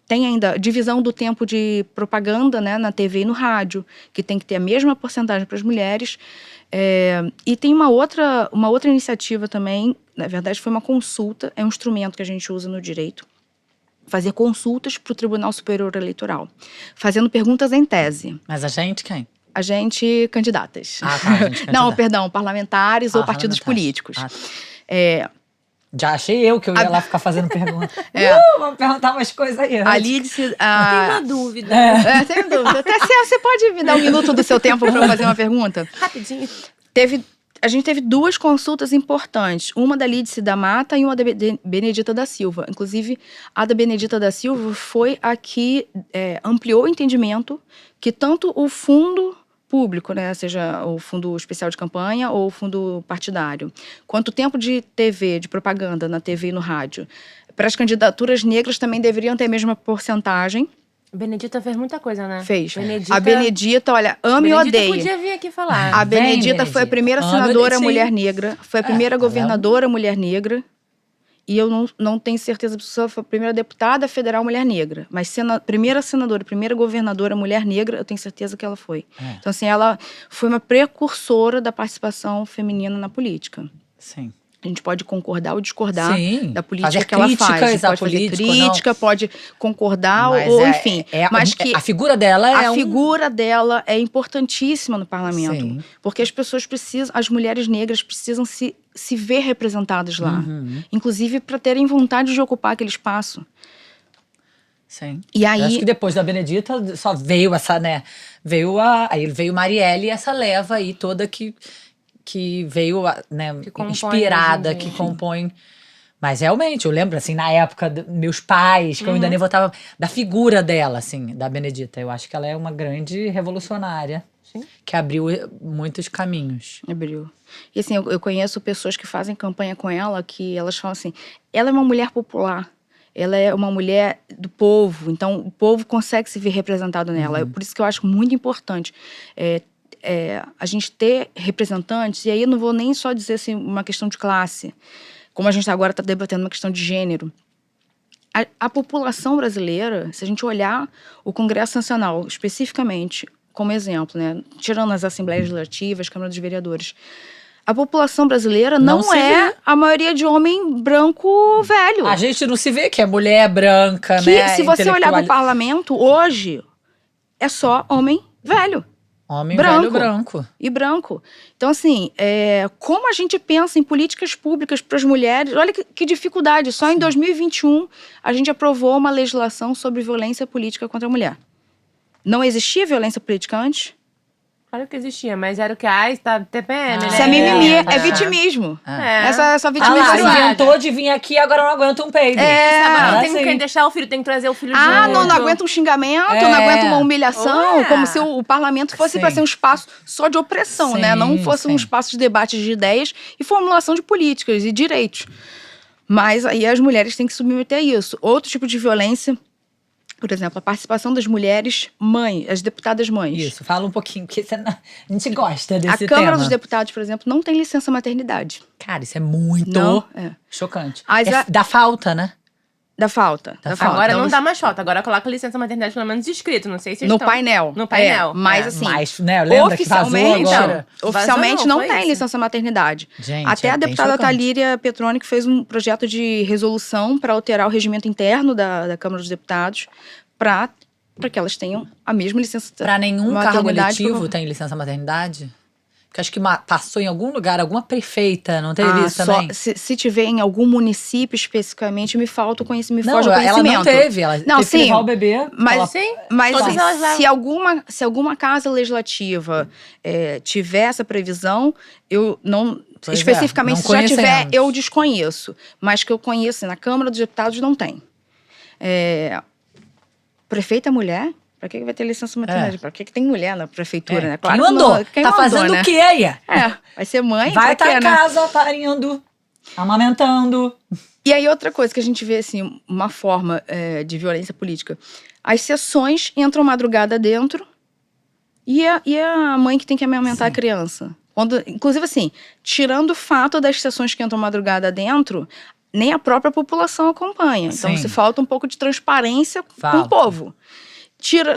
tem ainda divisão do tempo de propaganda, né, na TV e no rádio, que tem que ter a mesma porcentagem para as mulheres. E tem uma outra iniciativa também, na verdade foi uma consulta, é um instrumento que a gente usa no direito, fazer consultas para o Tribunal Superior Eleitoral, fazendo perguntas em tese. Mas a gente quem? A gente, candidatas. A gente candidata. Não, perdão, parlamentares ou partidos políticos. Já achei eu que eu ia lá ficar fazendo pergunta. Vamos perguntar umas coisas aí. A Lídice... Tem uma dúvida. Sem dúvida. Até você pode me dar um minuto do seu tempo para eu fazer uma pergunta? Rapidinho. A gente teve 2 consultas importantes. Uma da Lídice da Mata e uma da Benedita da Silva. Inclusive, a da Benedita da Silva foi a que ampliou o entendimento que tanto o fundo público, né, seja o fundo especial de campanha ou o fundo partidário, quanto o tempo de TV, de propaganda na TV e no rádio, para as candidaturas negras também deveriam ter a mesma porcentagem, Benedita fez muita coisa, né? Fez. Benedita, A Benedita, olha, ama e Benedita odeia. podia vir aqui falar. A Vem, Benedita foi a primeira Benedita. senadora Sim. mulher negra, foi a primeira ela é governadora mulher negra. E eu não tenho certeza se ela foi a primeira deputada federal mulher negra. Mas primeira senadora, primeira governadora mulher negra, eu tenho certeza que ela foi. Então, assim, ela foi uma precursora da participação feminina na política. Sim. A gente pode concordar ou discordar Sim. da política Fazer que ela críticas faz. à Pode fazer política, crítica, pode concordar, Mas ou enfim. Mas que a figura dela é a figura dela é importantíssima no parlamento. Sim. Porque as pessoas precisam, as mulheres negras precisam se ver representadas lá. Inclusive para terem vontade de ocupar aquele espaço. Sim. E aí- Eu acho que depois da Benedita só veio essa, né? Aí veio Marielle e essa leva aí toda que veio, né, Que compõe inspirada, hoje em dia. que compõe. Mas realmente, eu lembro, assim, na época dos meus pais, que eu ainda nem votava, da figura dela, assim, da Benedita. Eu acho que ela é uma grande revolucionária. Sim. Que abriu muitos caminhos. Abriu. E assim, eu conheço pessoas que fazem campanha com ela, que elas falam assim, ela é uma mulher popular, ela é uma mulher do povo, então o povo consegue se ver representado nela. Por isso que eu acho muito importante a gente ter representantes, e aí eu não vou nem só dizer assim, uma questão de classe, como a gente agora está debatendo uma questão de gênero. A população brasileira, se a gente olhar o Congresso Nacional especificamente, como exemplo, né, tirando as assembleias legislativas, Câmara dos Vereadores, a população brasileira Não não se é vê. a maioria de homem branco velho. A gente não se vê que é mulher branca, Que né? se você olhar para o intelectual- parlamento, hoje, é só homem velho. Homem branco. velho branco. E branco. Então, assim, como a gente pensa em políticas públicas para as mulheres, olha que dificuldade. Só em 2021 a gente aprovou uma legislação sobre violência política contra a mulher. Não existia violência política antes? Claro que existia, mas era o que está TPM, né? Isso é mimimi, é. é vitimismo. É. Essa Ah lá, vitimização. inventou de vir aqui, agora não aguenta um peido. Sábado Era tem assim. que deixar o filho, tem que trazer o filho Ah, junto. não aguenta um xingamento, É. não aguenta uma humilhação, Ué. como se o parlamento fosse Sim. para ser um espaço só de opressão, né? Não Sim, fosse um sim. espaço de debate de ideias e formulação de políticas e direitos. Mas aí as mulheres têm que submeter a isso. Outro tipo de violência, por exemplo, a participação das mulheres mães, as deputadas mães. Isso, fala um pouquinho, porque a gente gosta A desse Câmara tema. dos Deputados, por exemplo, não tem licença maternidade. Cara, isso é muito Não, é. chocante. Mas Dá falta, né? Da falta. Da Da falta. falta. Agora Então não você- dá mais falta, agora coloca licença maternidade pelo menos escrito, não sei se No estão... painel. No painel. Mas É. assim, Mas, né, lembra que vazou oficialmente, agora? oficialmente Vazou, não foi tem isso? licença maternidade. Gente, Até é a bem deputada chocante. Thalíria Petroni que fez um projeto de resolução para alterar o regimento interno da Câmara dos Deputados para que elas tenham a mesma licença Pra nenhum cargo maternidade. eletivo tem licença maternidade? Porque acho que passou em algum lugar, alguma prefeita, não teve isso só, também? se tiver em algum município especificamente, me falta o conhecimento, me Não, foge o ela conhecimento. não teve. Ela Não, teve que sim, levar o bebê. Mas, ela- Sim, mas todas assim, elas levam. se alguma casa legislativa tiver essa previsão, eu não. Pois é, especificamente, não se já tiver, conhecemos. eu desconheço. Mas que eu conheço, na Câmara dos Deputados não tem. Prefeita mulher? Pra que vai ter licença maternidade? Pra que tem mulher na prefeitura, né? Quem que mandou? não- quem Tá mandou, fazendo né? o quê aí? Vai ser mãe? Vai pra estar quê, em né? casa, parindo, amamentando. E aí, outra coisa que a gente vê, assim, uma forma de violência política. As sessões entram madrugada dentro e a mãe que tem que amamentar a criança. Inclusive, assim, tirando o fato das sessões que entram madrugada dentro, nem a própria população acompanha. Então, Sim. se falta um pouco de transparência com Falta. o povo.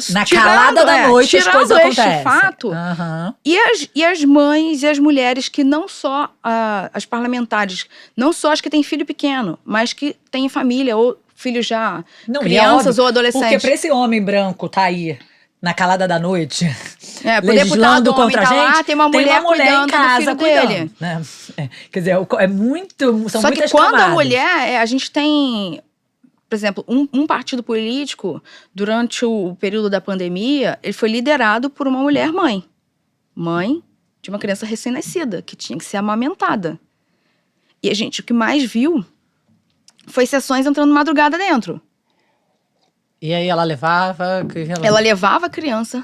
Na calada da noite as tirando coisas este acontecem. fato, Aham. e as mães e as mulheres que não só as parlamentares, não só as que têm filho pequeno, mas que têm família ou filhos já, Não, e é crianças óbvio, ou adolescentes. Porque pra esse homem branco tá aí na calada da noite, Pro legislando deputado homem contra a tá gente, lá, tem uma mulher cuidando em casa do filho cuidando, dele. né? Quer dizer, é muito, são Só que muitas quando a camadas. mulher, a gente tem, por exemplo, um partido político, durante o período da pandemia, ele foi liderado por uma mulher mãe. Mãe de uma criança recém-nascida, que tinha que ser amamentada. E a gente, o que mais viu foi sessões entrando madrugada dentro. E aí ela levava... Ela levava a criança,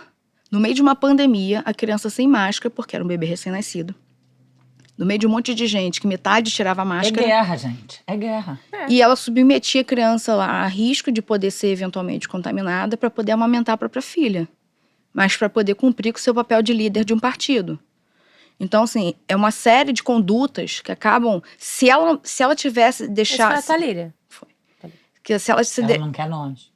no meio de uma pandemia, a criança sem máscara, porque era um bebê recém-nascido. no meio de um monte de gente, que metade tirava a É máscara. guerra, gente. É guerra. E ela submetia a criança lá a risco de poder ser eventualmente contaminada para poder amamentar a própria filha. Mas para poder cumprir com o seu papel de líder de um partido. Então, assim, é uma série de condutas que acabam... Se ela tivesse Essa deixado... foi a Thalíria. Que se ela se Ela de- não quer nomes.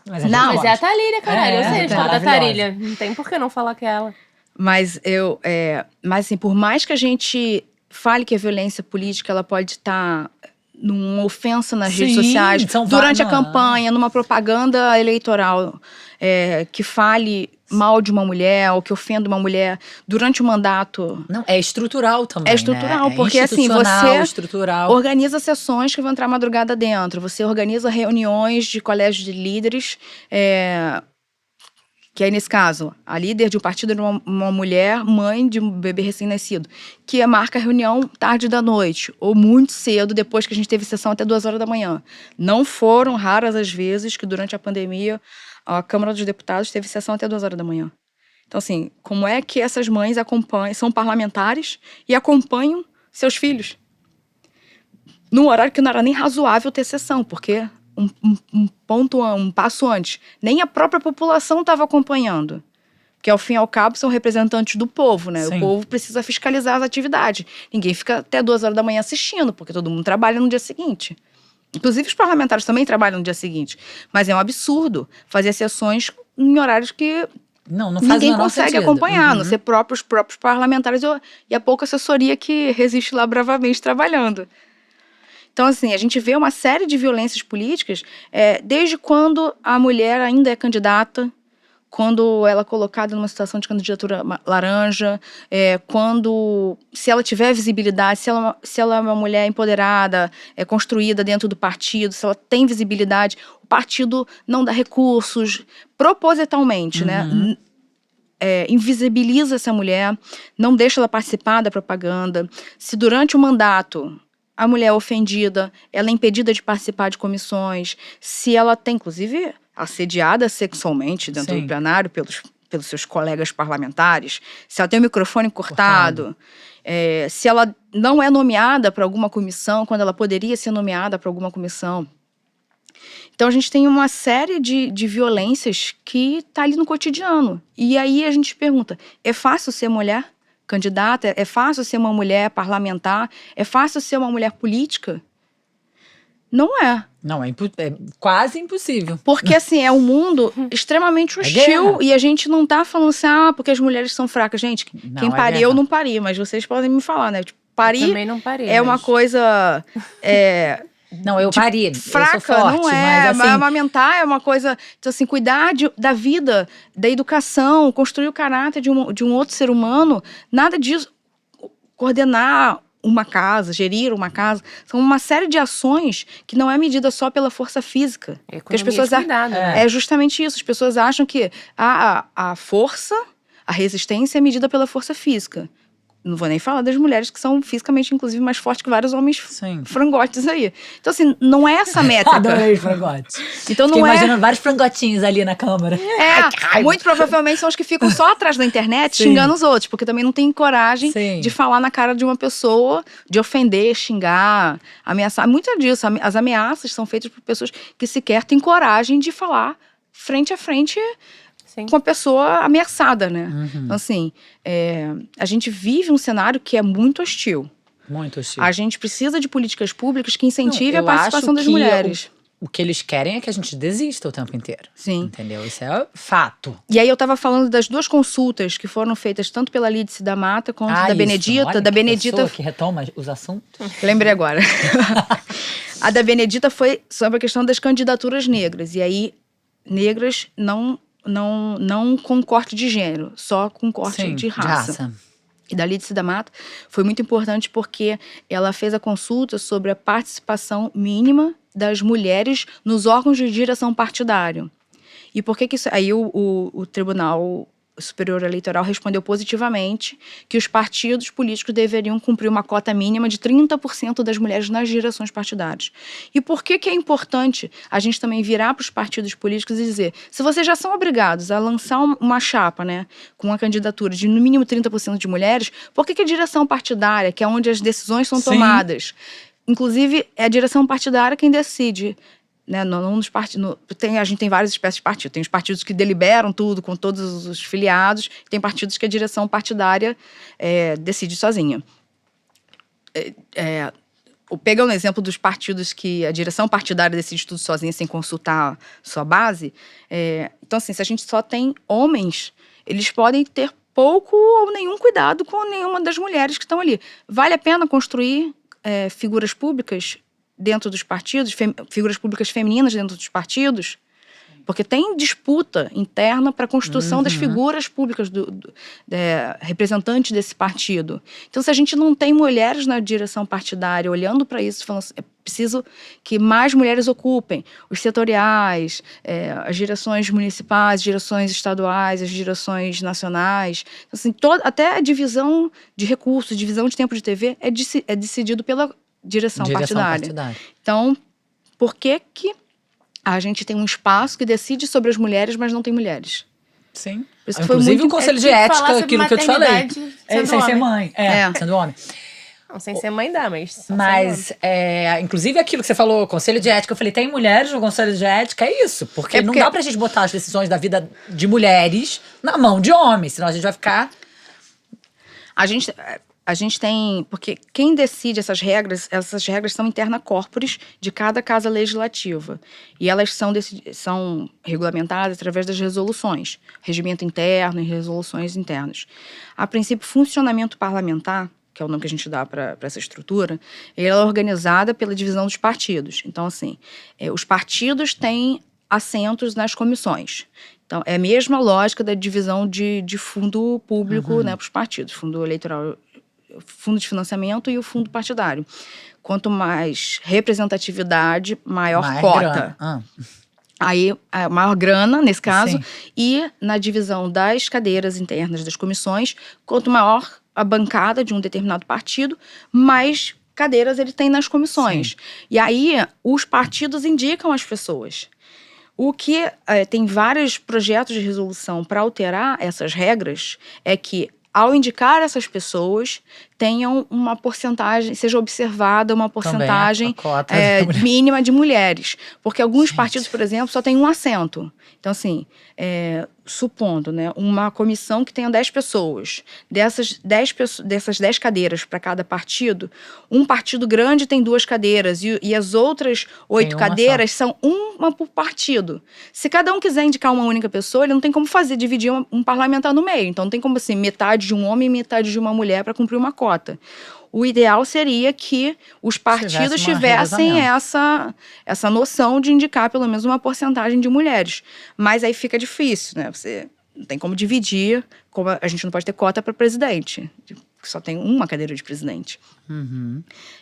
Mas Não, Mas é a Thalíria, caralho. É, Eu sei a história da maravilhosa. Thalíria. Não tem por que não falar que é ela. Mas assim, por mais que a gente fale que a violência política ela pode estar numa ofensa nas redes Sim, sociais, são durante a várias. campanha, numa propaganda eleitoral que fale mal de uma mulher ou que ofenda uma mulher durante o mandato. Não, é estrutural também, É estrutural, né? porque, assim, institucional, você estrutural. Organiza sessões que vão entrar madrugada dentro. Você organiza reuniões de colégios de líderes, que aí, nesse caso, a líder de um partido era uma mulher, mãe de um bebê recém-nascido, que marca a reunião tarde da noite, ou muito cedo, depois que a gente teve sessão até 2 horas da manhã. Não foram raras as vezes que, durante a pandemia, a Câmara dos Deputados teve sessão até 2 horas da manhã. Então, assim, como é que essas mães são parlamentares e acompanham seus filhos? Num horário que não era nem razoável ter sessão, porque um passo antes, nem a própria população estava acompanhando. Porque, ao fim e ao cabo, são representantes do povo, né? Sim. O povo precisa fiscalizar as atividades. Ninguém fica até 2 horas da manhã assistindo, porque todo mundo trabalha no dia seguinte. Inclusive, os parlamentares também trabalham no dia seguinte. Mas é um absurdo fazer sessões em horários que Não faz o ninguém menor consegue sentido. acompanhar, a Uhum. não ser os próprios parlamentares e a pouca assessoria que resiste lá bravamente trabalhando. Então, assim, a gente vê uma série de violências políticas desde quando a mulher ainda é candidata, quando ela é colocada numa situação de candidatura laranja, se ela tiver visibilidade, se ela é uma mulher empoderada, construída dentro do partido, se ela tem visibilidade, o partido não dá recursos, propositalmente, né? Invisibiliza essa mulher, não deixa ela participar da propaganda. Se durante o mandato a mulher é ofendida, ela é impedida de participar de comissões, se ela tem, inclusive, assediada sexualmente dentro Sim. do plenário pelos seus colegas parlamentares, se ela tem o microfone cortado. Se ela não é nomeada para alguma comissão, quando ela poderia ser nomeada para alguma comissão. Então, a gente tem uma série de violências que está ali no cotidiano. E aí a gente pergunta, é fácil ser mulher candidata? É fácil ser uma mulher parlamentar? É fácil ser uma mulher política? Não é. Não, é quase impossível. Porque, assim, é um mundo extremamente hostil guerra. e a gente não tá falando assim, porque as mulheres são fracas. Gente, Não, quem é parir, guerra. eu não pari, mas vocês podem me falar, né? Tipo, Eu parir também não parei. é uma mas- coisa Não, eu pari. Eu sou fraca, forte, não é. mas assim... Amamentar é uma coisa... Então, assim, cuidar da vida, da educação, construir o caráter de um outro ser humano, nada disso. Coordenar uma casa, gerir uma casa, são uma série de ações que não é medida só pela força física. Porque as pessoas cuidado, né? é justamente isso. As pessoas acham que a força, a resistência é medida pela força física. Não vou nem falar das mulheres que são fisicamente, inclusive, mais fortes que vários homens Sim. frangotes aí. Então, assim, não é essa a métrica. Adorei os frangotes. Então, Fiquei não é... imaginando vários frangotinhos ali na câmara. muito provavelmente são os que ficam só atrás da internet Sim. xingando os outros, porque também não tem coragem Sim. de falar na cara de uma pessoa, de ofender, xingar, ameaçar. Muito disso, as ameaças são feitas por pessoas que sequer têm coragem de falar frente a frente Sim. com a pessoa ameaçada, né? Então, assim, a gente vive um cenário que é muito hostil. Muito hostil. A gente precisa de políticas públicas que incentivem Não, a eu participação acho das que mulheres. O que eles querem é que a gente desista o tempo inteiro. Sim. Entendeu? Isso é fato. E aí eu estava falando das 2 consultas que foram feitas tanto pela Lídice da Mata quanto da isso. Benedita. Olha Da que Benedita, pessoa que retoma os assuntos. lembrei agora. A da Benedita foi sobre a questão das candidaturas negras. E aí, negras não com corte de gênero, só com corte Sim, de raça. E da Lídice da Mata foi muito importante porque ela fez a consulta sobre a participação mínima das mulheres nos órgãos de direção partidário. E por que isso... Aí o tribunal Superior Eleitoral respondeu positivamente que os partidos políticos deveriam cumprir uma cota mínima de 30% das mulheres nas direções partidárias. E por que é importante a gente também virar para os partidos políticos e dizer, se vocês já são obrigados a lançar uma chapa, né, com uma candidatura de no mínimo 30% de mulheres, por que a direção partidária, que é onde as decisões são tomadas, inclusive é a direção partidária quem decide, né, num dos partidos, a gente tem várias espécies de partido. Tem os partidos que deliberam tudo com todos os filiados, tem partidos que a direção partidária decide sozinha. Pegando o exemplo dos partidos que a direção partidária decide tudo sozinha, sem consultar sua base. Então, assim, se a gente só tem homens, eles podem ter pouco ou nenhum cuidado com nenhuma das mulheres que estão ali. Vale a pena construir figuras públicas dentro dos partidos, figuras públicas femininas dentro dos partidos, porque tem disputa interna para a construção das figuras públicas representantes desse partido. Então, se a gente não tem mulheres na direção partidária olhando para isso, falando assim, é preciso que mais mulheres ocupem os setoriais, as direções municipais, as direções estaduais, as direções nacionais. Então, assim, até a divisão de recursos, divisão de tempo de TV é decidido pela direção partidária. Então, por que a gente tem um espaço que decide sobre as mulheres, mas não tem mulheres? Sim. Isso Inclusive o conselho de ética, aquilo que eu te falei. Sem ser mãe. Sendo homem. Não, sem ser mãe dá, mas... Inclusive aquilo que você falou, conselho de ética, eu falei, tem mulheres no conselho de ética, é isso. Porque não dá pra gente botar as decisões da vida de mulheres na mão de homens, senão a gente vai ficar... A gente tem... Porque quem decide essas regras são interna corporis de cada casa legislativa. E elas são regulamentadas através das resoluções. Regimento interno e resoluções internas. A princípio, funcionamento parlamentar, que é o nome que a gente dá para essa estrutura, ela é organizada pela divisão dos partidos. Então, assim, os partidos têm assentos nas comissões. Então, é a mesma lógica da divisão de fundo público, né, para os partidos. Fundo eleitoral, fundo de financiamento e o fundo partidário. Quanto mais representatividade, maior cota. Aí, a maior grana, nesse caso. Sim. E na divisão das cadeiras internas das comissões, quanto maior a bancada de um determinado partido, mais cadeiras ele tem nas comissões. Sim. E aí, os partidos indicam as pessoas. O que tem vários projetos de resolução para alterar essas regras é que, ao indicar essas pessoas, tenham uma porcentagem, seja observada uma porcentagem mínima de mulheres. Porque alguns partidos, por exemplo, só tem um assento. Então, assim, supondo, né, uma comissão que tenha 10 pessoas, dessas 10 cadeiras para cada partido, um partido grande tem 2 cadeiras e as outras 8 cadeiras são uma por partido. Se cada um quiser indicar uma única pessoa, ele não tem como dividir um parlamentar no meio. Então, não tem como, assim, metade de um homem e metade de uma mulher para cumprir uma cota. O ideal seria que os partidos tivessem essa noção de indicar pelo menos uma porcentagem de mulheres. Mas aí fica difícil, né? Você não tem como dividir, como a gente não pode ter cota para presidente, que só tem uma cadeira de presidente.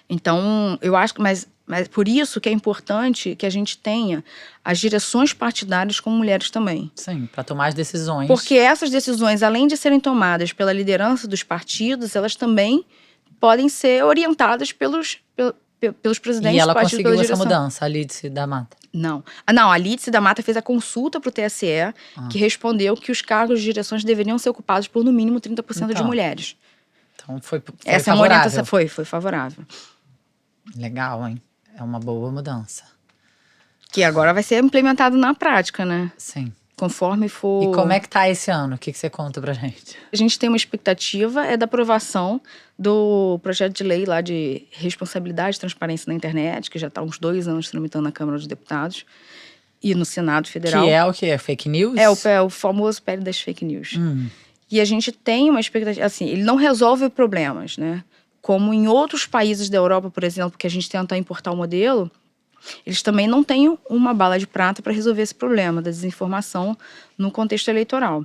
Então, eu acho que... Mas por isso que é importante que a gente tenha as direções partidárias com mulheres também. Sim, para tomar as decisões. Porque essas decisões, além de serem tomadas pela liderança dos partidos, elas também podem ser orientadas pelos presidentes. E ela conseguiu essa mudança, a Lídice da Mata? Não. A Lídice da Mata fez a consulta para o TSE, que respondeu que os cargos de direções deveriam ser ocupados por no mínimo 30% de mulheres. Então foi essa é uma orientação, foi favorável. Legal, hein? É uma boa mudança. Que agora vai ser implementado na prática, né? Sim. Conforme for... E como é que tá esse ano? O que você conta pra gente? A gente tem uma expectativa, da aprovação do projeto de lei lá de responsabilidade e transparência na internet, que já está há uns 2 anos tramitando na Câmara dos Deputados e no Senado Federal. Que é o quê? Fake news? É o famoso PL das fake news. E a gente tem uma expectativa, assim, ele não resolve problemas, né? Como em outros países da Europa, por exemplo, que a gente tenta importar o modelo, eles também não têm uma bala de prata para resolver esse problema da desinformação no contexto eleitoral.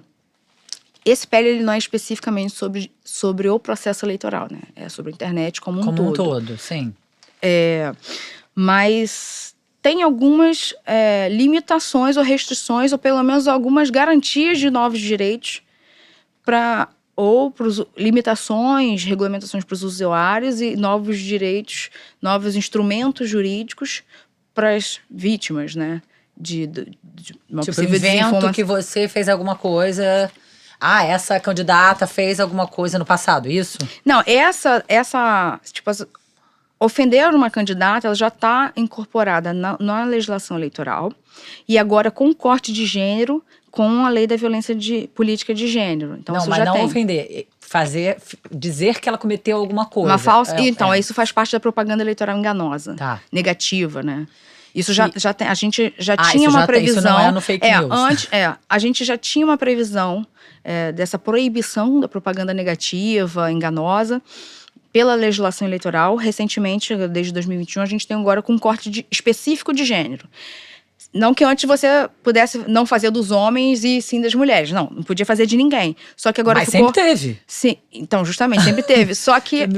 Esse PL ele não é especificamente sobre o processo eleitoral, né? É sobre a internet como um todo. Como um todo, sim. Mas tem algumas limitações ou restrições, ou pelo menos algumas garantias de novos direitos ou limitações, regulamentações para os usuários e novos direitos, novos instrumentos jurídicos para as vítimas, né? De uma Tipo, possível invento desinformação. que você fez alguma coisa. Ah, essa candidata fez alguma coisa no passado, isso? Não, tipo, ofender uma candidata, ela já está incorporada na legislação eleitoral e agora com corte de gênero, com a lei da violência política de gênero. Então, Não, isso mas já não tem. ofender. Dizer que ela cometeu alguma coisa. Uma falsa. Então, isso faz parte da propaganda eleitoral enganosa. Tá. Negativa, né? Isso já tem. A gente já Ah, tinha isso uma já tem, previsão. isso não é no fake news. A gente já tinha uma previsão dessa proibição da propaganda negativa, enganosa, pela legislação eleitoral. Recentemente, desde 2021, a gente tem agora com um corte específico de gênero. Não que antes você pudesse não fazer dos homens e sim das mulheres. Não podia fazer de ninguém. Só que agora Mas ficou... sempre teve. Sim, então, justamente, sempre teve. Só que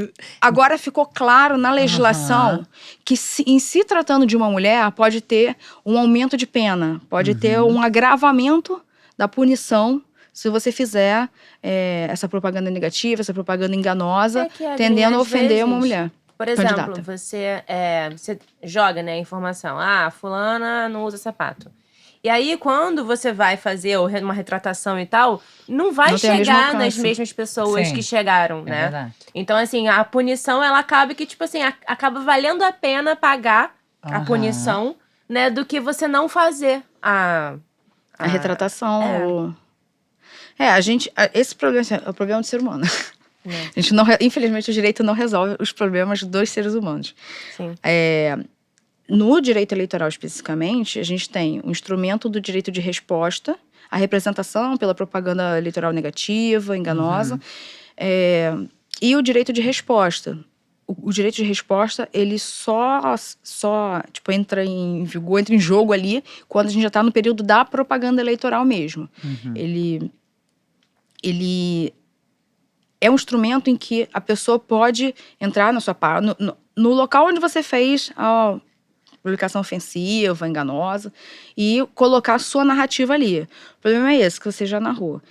agora ficou claro na legislação que, em se tratando de uma mulher, pode ter um aumento de pena, pode ter um agravamento da punição se você fizer essa propaganda negativa, essa propaganda enganosa, que, Aline, tendendo a às ofender vezes, uma mulher. Por exemplo, candidata. você joga, né, a informação. Ah, fulana não usa sapato. E aí, quando você vai fazer uma retratação e tal, não vai Não tem o mesmo chegar nas alcance. mesmas pessoas Sim, que chegaram, É né? verdade. Então, assim, a punição, ela acaba que, tipo assim, acaba valendo a pena pagar a Aham. punição, né, do que você não fazer A retratação. Esse problema é o problema do ser humano. A gente infelizmente, o direito não resolve os problemas dos seres humanos. Sim. No direito eleitoral, especificamente, a gente tem o instrumento do direito de resposta, a representação pela propaganda eleitoral negativa, enganosa, e o direito de resposta. O direito de resposta, ele só tipo, entra em vigor, entra em jogo ali, quando a gente já está no período da propaganda eleitoral mesmo. Ele é um instrumento em que a pessoa pode entrar na sua no local onde você fez a publicação ofensiva, enganosa, e colocar a sua narrativa ali. O problema é esse, que você já narrou.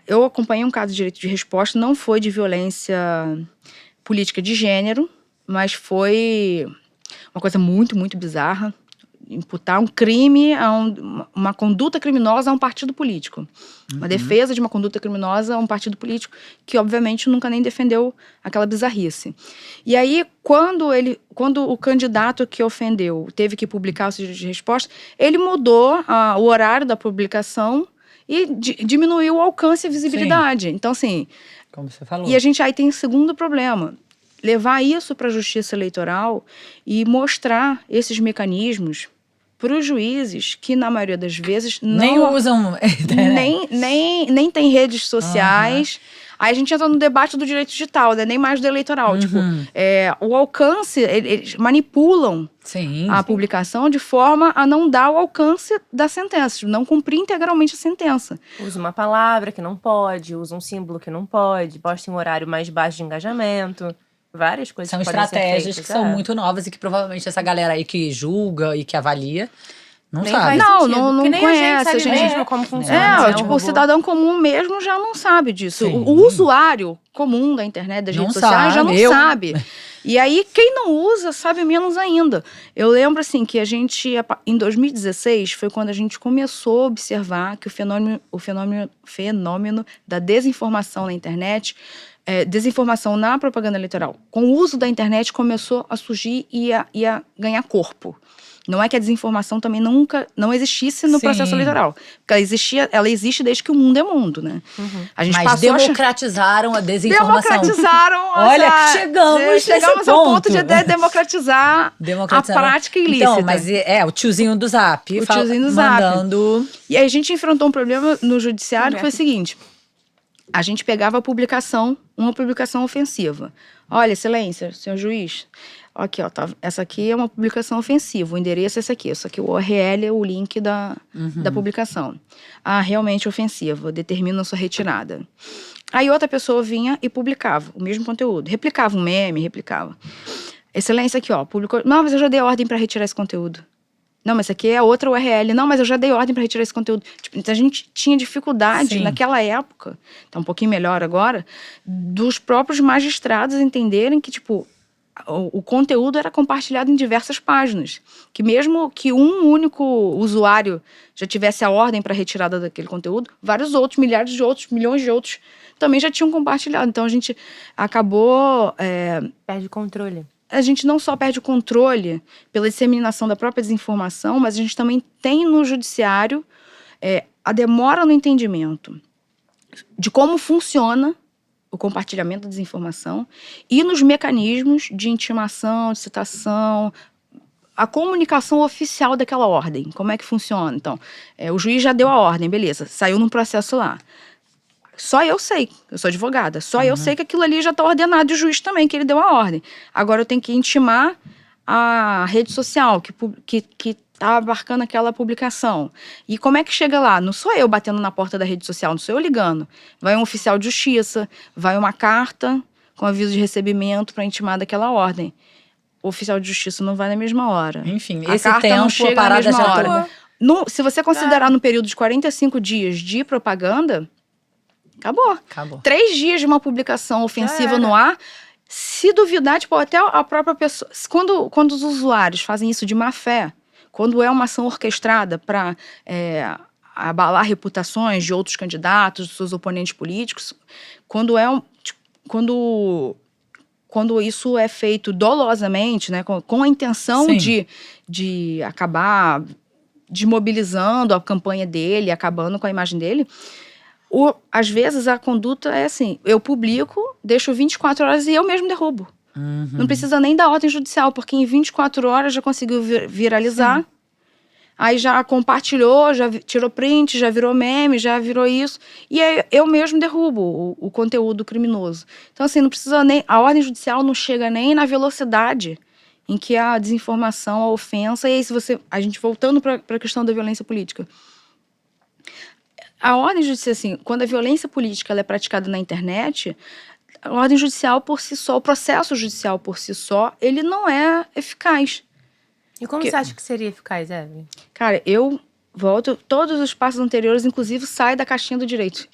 Eu acompanhei um caso de direito de resposta, não foi de violência política de gênero, mas foi uma coisa muito, muito bizarra. Imputar um crime, uma conduta criminosa a um partido político. Uma defesa de uma conduta criminosa a um partido político que, obviamente, nunca nem defendeu aquela bizarrice. E aí, quando o candidato que ofendeu teve que publicar o seu direito de resposta, ele mudou o horário da publicação e diminuiu o alcance e a visibilidade. Então, assim... Como você falou. E a gente aí tem o segundo problema. Levar isso para a justiça eleitoral e mostrar esses mecanismos para os juízes que, na maioria das vezes, Nem usam. nem tem redes sociais. Aí a gente entra no debate do direito digital, né? Nem mais do eleitoral. Tipo, o alcance, eles manipulam a publicação de forma a não dar o alcance da sentença, não cumprir integralmente a sentença. Usa uma palavra que não pode, usa um símbolo que não pode, posta em um horário mais baixo de engajamento. Várias coisas São que podem ser estratégias feitas, que são muito novas e que provavelmente essa galera aí que julga e que avalia não Nem sabe. faz Não, sentido, não porque nem conhece, a gente sabe a gente- mesmo como funciona. Tipo, o cidadão comum mesmo já não sabe disso. Sim. O usuário comum da internet, das Não redes sociais, já não sabe, sabe. E aí, quem não usa, sabe menos ainda. Eu lembro, assim, que a gente, em 2016, foi quando a gente começou a observar que o fenômeno da desinformação na internet, desinformação na propaganda eleitoral, com o uso da internet, começou a surgir e a ganhar corpo. Não é que a desinformação também não existisse no Sim. processo eleitoral. Porque ela existe desde que o mundo é mundo, né? A gente Mas passou democratizaram a desinformação. democratizaram Olha que chegamos ao ponto ponto. de democratizar a prática ilícita. Então, mas o tiozinho do Zap. O tiozinho do Zap. Mandando... E aí a gente enfrentou um problema no judiciário que foi o seguinte: a gente pegava uma publicação ofensiva. Olha, excelência, senhor juiz, aqui, ó, essa aqui é uma publicação ofensiva, o endereço é esse aqui, o URL é o link da publicação. Ah, realmente ofensiva, determina a sua retirada. Aí outra pessoa vinha e publicava o mesmo conteúdo, replicava um meme, replicava. Excelência, aqui, ó, publicou. Não, mas eu já dei ordem para retirar esse conteúdo. Não, mas isso aqui é outra URL. Não, mas eu já dei ordem para retirar esse conteúdo. Tipo, então a gente tinha dificuldade Sim. naquela época, tá um pouquinho melhor agora, dos próprios magistrados entenderem que, tipo, o conteúdo era compartilhado em diversas páginas. Que mesmo que um único usuário já tivesse a ordem para retirada daquele conteúdo, vários outros, milhares de outros, milhões de outros também já tinham compartilhado. Então a gente acabou. Perde o controle. A gente não só perde o controle pela disseminação da própria desinformação, mas a gente também tem no judiciário a demora no entendimento de como funciona o compartilhamento da desinformação e nos mecanismos de intimação, de citação, a comunicação oficial daquela ordem. Como é que funciona? Então, o juiz já deu a ordem, beleza, saiu num processo lá. Só eu sei, eu sou advogada, só eu sei que aquilo ali já está ordenado e o juiz também, que ele deu a ordem. Agora eu tenho que intimar a rede social que está abarcando aquela publicação. E como é que chega lá? Não sou eu batendo na porta da rede social, não sou eu ligando. Vai um oficial de justiça, vai uma carta com aviso de recebimento para intimar daquela ordem. O oficial de justiça não vai na mesma hora. Enfim, A esse carta tempo, não a chega na parada mesma já hora. Se você considerar no período de 45 dias de propaganda, acabou. Acabou. 3 dias de uma publicação ofensiva no ar, se duvidar, tipo, até a própria pessoa... Quando os usuários fazem isso de má fé, quando é uma ação orquestrada para abalar reputações de outros candidatos, dos seus oponentes políticos, quando isso é feito dolosamente, né, com a intenção de acabar desmobilizando a campanha dele, acabando com a imagem dele, às vezes a conduta é assim, eu publico, deixo 24 horas e eu mesmo derrubo. Não precisa nem da ordem judicial, porque em 24 horas já conseguiu viralizar. Sim. Aí já compartilhou, já tirou print, já virou meme, já virou isso. E aí eu mesmo derrubo o conteúdo criminoso. Então, assim, não precisa nem... A ordem judicial não chega nem na velocidade em que a desinformação, a ofensa... E aí, a gente voltando para a questão da violência política. A ordem judicial, assim, quando a violência política ela é praticada na internet... A ordem judicial por si só, o processo judicial por si só, ele não é eficaz. E como você acha que seria eficaz, Evelyn? Cara, eu volto, todos os passos anteriores, inclusive, saem da caixinha do direito.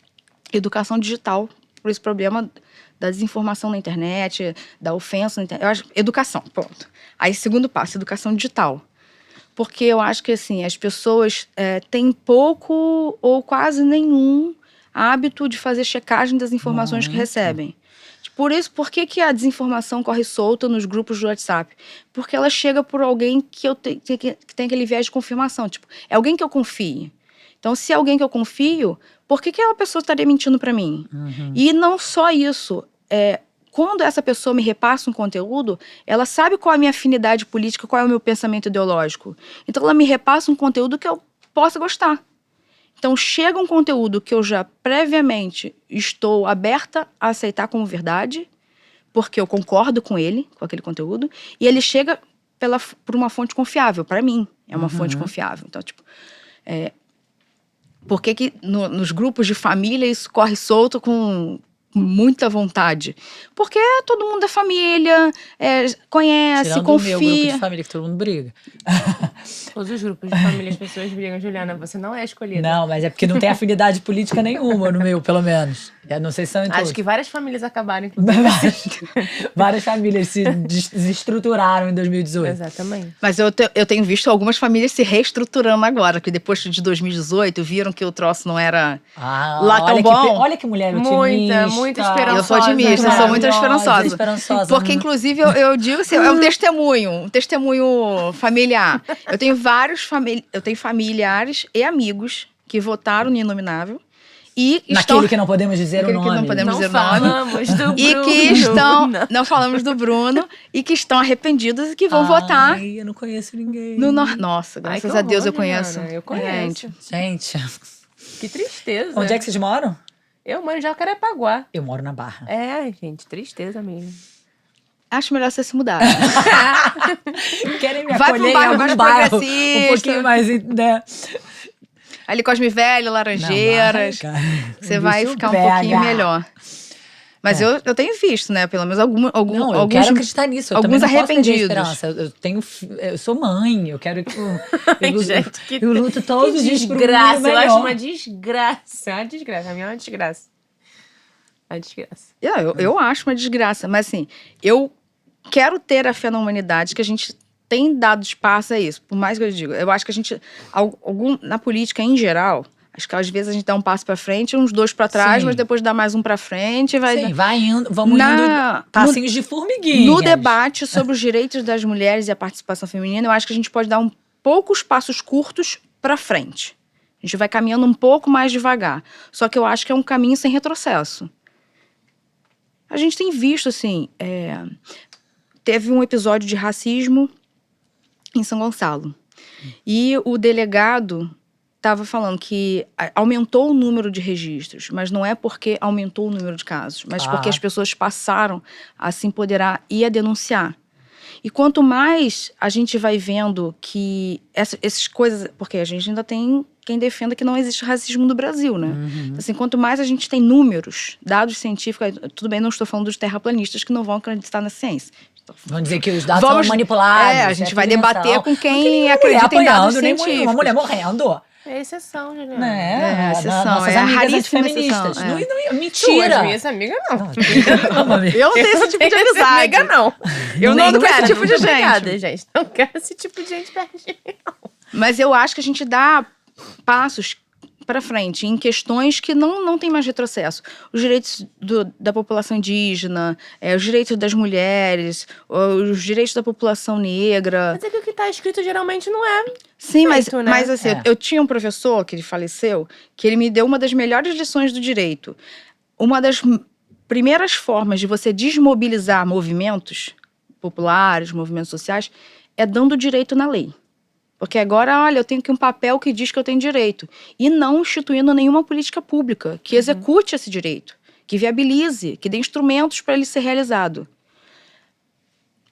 Educação digital, por esse problema da desinformação na internet, da ofensa na internet. Eu acho, educação, ponto. Aí, segundo passo, educação digital. Porque eu acho que, assim, as pessoas têm pouco ou quase nenhum hábito de fazer checagem das informações que recebem. Por isso, por que a desinformação corre solta nos grupos do WhatsApp? Porque ela chega por alguém que tem aquele viés de confirmação. Tipo, é alguém que eu confie. Então, se é alguém que eu confio, por que aquela pessoa estaria mentindo para mim? E não só isso. Quando essa pessoa me repassa um conteúdo, ela sabe qual é a minha afinidade política, qual é o meu pensamento ideológico. Então, ela me repassa um conteúdo que eu possa gostar. Então, chega um conteúdo que eu já previamente estou aberta a aceitar como verdade, porque eu concordo com ele, com aquele conteúdo, e ele chega por uma fonte confiável. Para mim, é uma fonte confiável. Então, tipo, por que nos grupos de família isso corre solto com muita vontade? Porque todo mundo é família, conhece, tirando confia. O meu grupo de família, que todo mundo briga. Todos os grupos de família, as pessoas brigam. Juliana, você não é escolhida. Não, mas é porque não tem afinidade política nenhuma no meu, pelo menos. Eu não sei se são em todos. Acho que várias famílias acabaram, várias famílias se desestruturaram em 2018. Exatamente. Mas eu tenho visto algumas famílias se reestruturando agora, que depois de 2018 viram que o troço não era lá tão bom. Olha que mulher otimista. Muita esperançosa. Eu sou otimista, eu sou muito esperançosa. Porque, né? inclusive, eu digo assim, é um testemunho familiar. Eu tenho familiares e amigos que votaram no Inominável. Naquele que não podemos dizer o nome. Que não podemos dizer o nome. Não falamos do Bruno. E que estão arrependidos e que vão votar. Eu não conheço ninguém. Nossa, graças a Deus eu conheço. Eu conheço. Gente. Que tristeza. Onde é que vocês moram? Eu moro em Jacarepaguá. Eu moro na Barra. Gente, tristeza mesmo. Acho melhor você se mudar. Querem me Vai acolher pra um bairro em algum mais bairro progressista. um pouquinho mais, né? Ali Cosme Velho, Laranjeiras. Não, você vai ficar um pouquinho melhor. Mas eu tenho visto, né? Pelo menos Não, eu alguns. quero acreditar nisso. Eu alguns também não posso perder a arrependidos. esperança. Eu sou mãe, eu quero que Ai, gente, que eu luto todos os que dias por um desgraça. mundo Eu melhor. acho uma desgraça. Uma desgraça. A minha é uma desgraça. Uma desgraça. Eu acho uma desgraça. Mas assim, eu quero ter a fé na humanidade que a gente tem dado espaço a isso. Por mais que eu diga, eu acho que a gente, na política em geral, acho que às vezes a gente dá um passo para frente, uns 2 para trás, Sim. mas depois dá mais um para frente. Sim, vai indo, vamos indo passinhos de formiguinha. No debate sobre os direitos das mulheres e a participação feminina, eu acho que a gente pode dar poucos passos curtos para frente. A gente vai caminhando um pouco mais devagar. Só que eu acho que é um caminho sem retrocesso. A gente tem visto, assim, teve um episódio de racismo em São Gonçalo. E o delegado estava falando que aumentou o número de registros, mas não é porque aumentou o número de casos, mas porque as pessoas passaram a se empoderar e a denunciar. E quanto mais a gente vai vendo que essas coisas... Porque a gente ainda tem quem defenda que não existe racismo no Brasil, né? Então, assim, quanto mais a gente tem números, dados científicos... Tudo bem, não estou falando dos terraplanistas que não vão acreditar na ciência. Vamos dizer que os dados são manipulados. A gente vai debater com quem acredita acredita em dados nem científicos. Uma mulher morrendo. É exceção, Juliana. É exceção. Nossas amigas antifeministas. Exceção, Mentira. Minhas amigas não. Eu não tenho esse tipo de Essa amizade. amiga não. Eu não ando com esse tipo de gente. Obrigada, gente. Não quero esse tipo de gente perto de mim. Mas eu acho que a gente dá passos para frente em questões que não tem mais retrocesso. Os direitos da população indígena, os direitos das mulheres, os direitos da população negra. Mas é que o que está escrito geralmente não é. Sim, feito, né? mas assim, eu tinha um professor que ele faleceu, que ele me deu uma das melhores lições do direito. Uma das primeiras formas de você desmobilizar movimentos populares, movimentos sociais, é dando direito na lei. Porque agora, olha, eu tenho aqui um papel que diz que eu tenho direito. E não instituindo nenhuma política pública que execute esse direito, que viabilize, que dê instrumentos para ele ser realizado.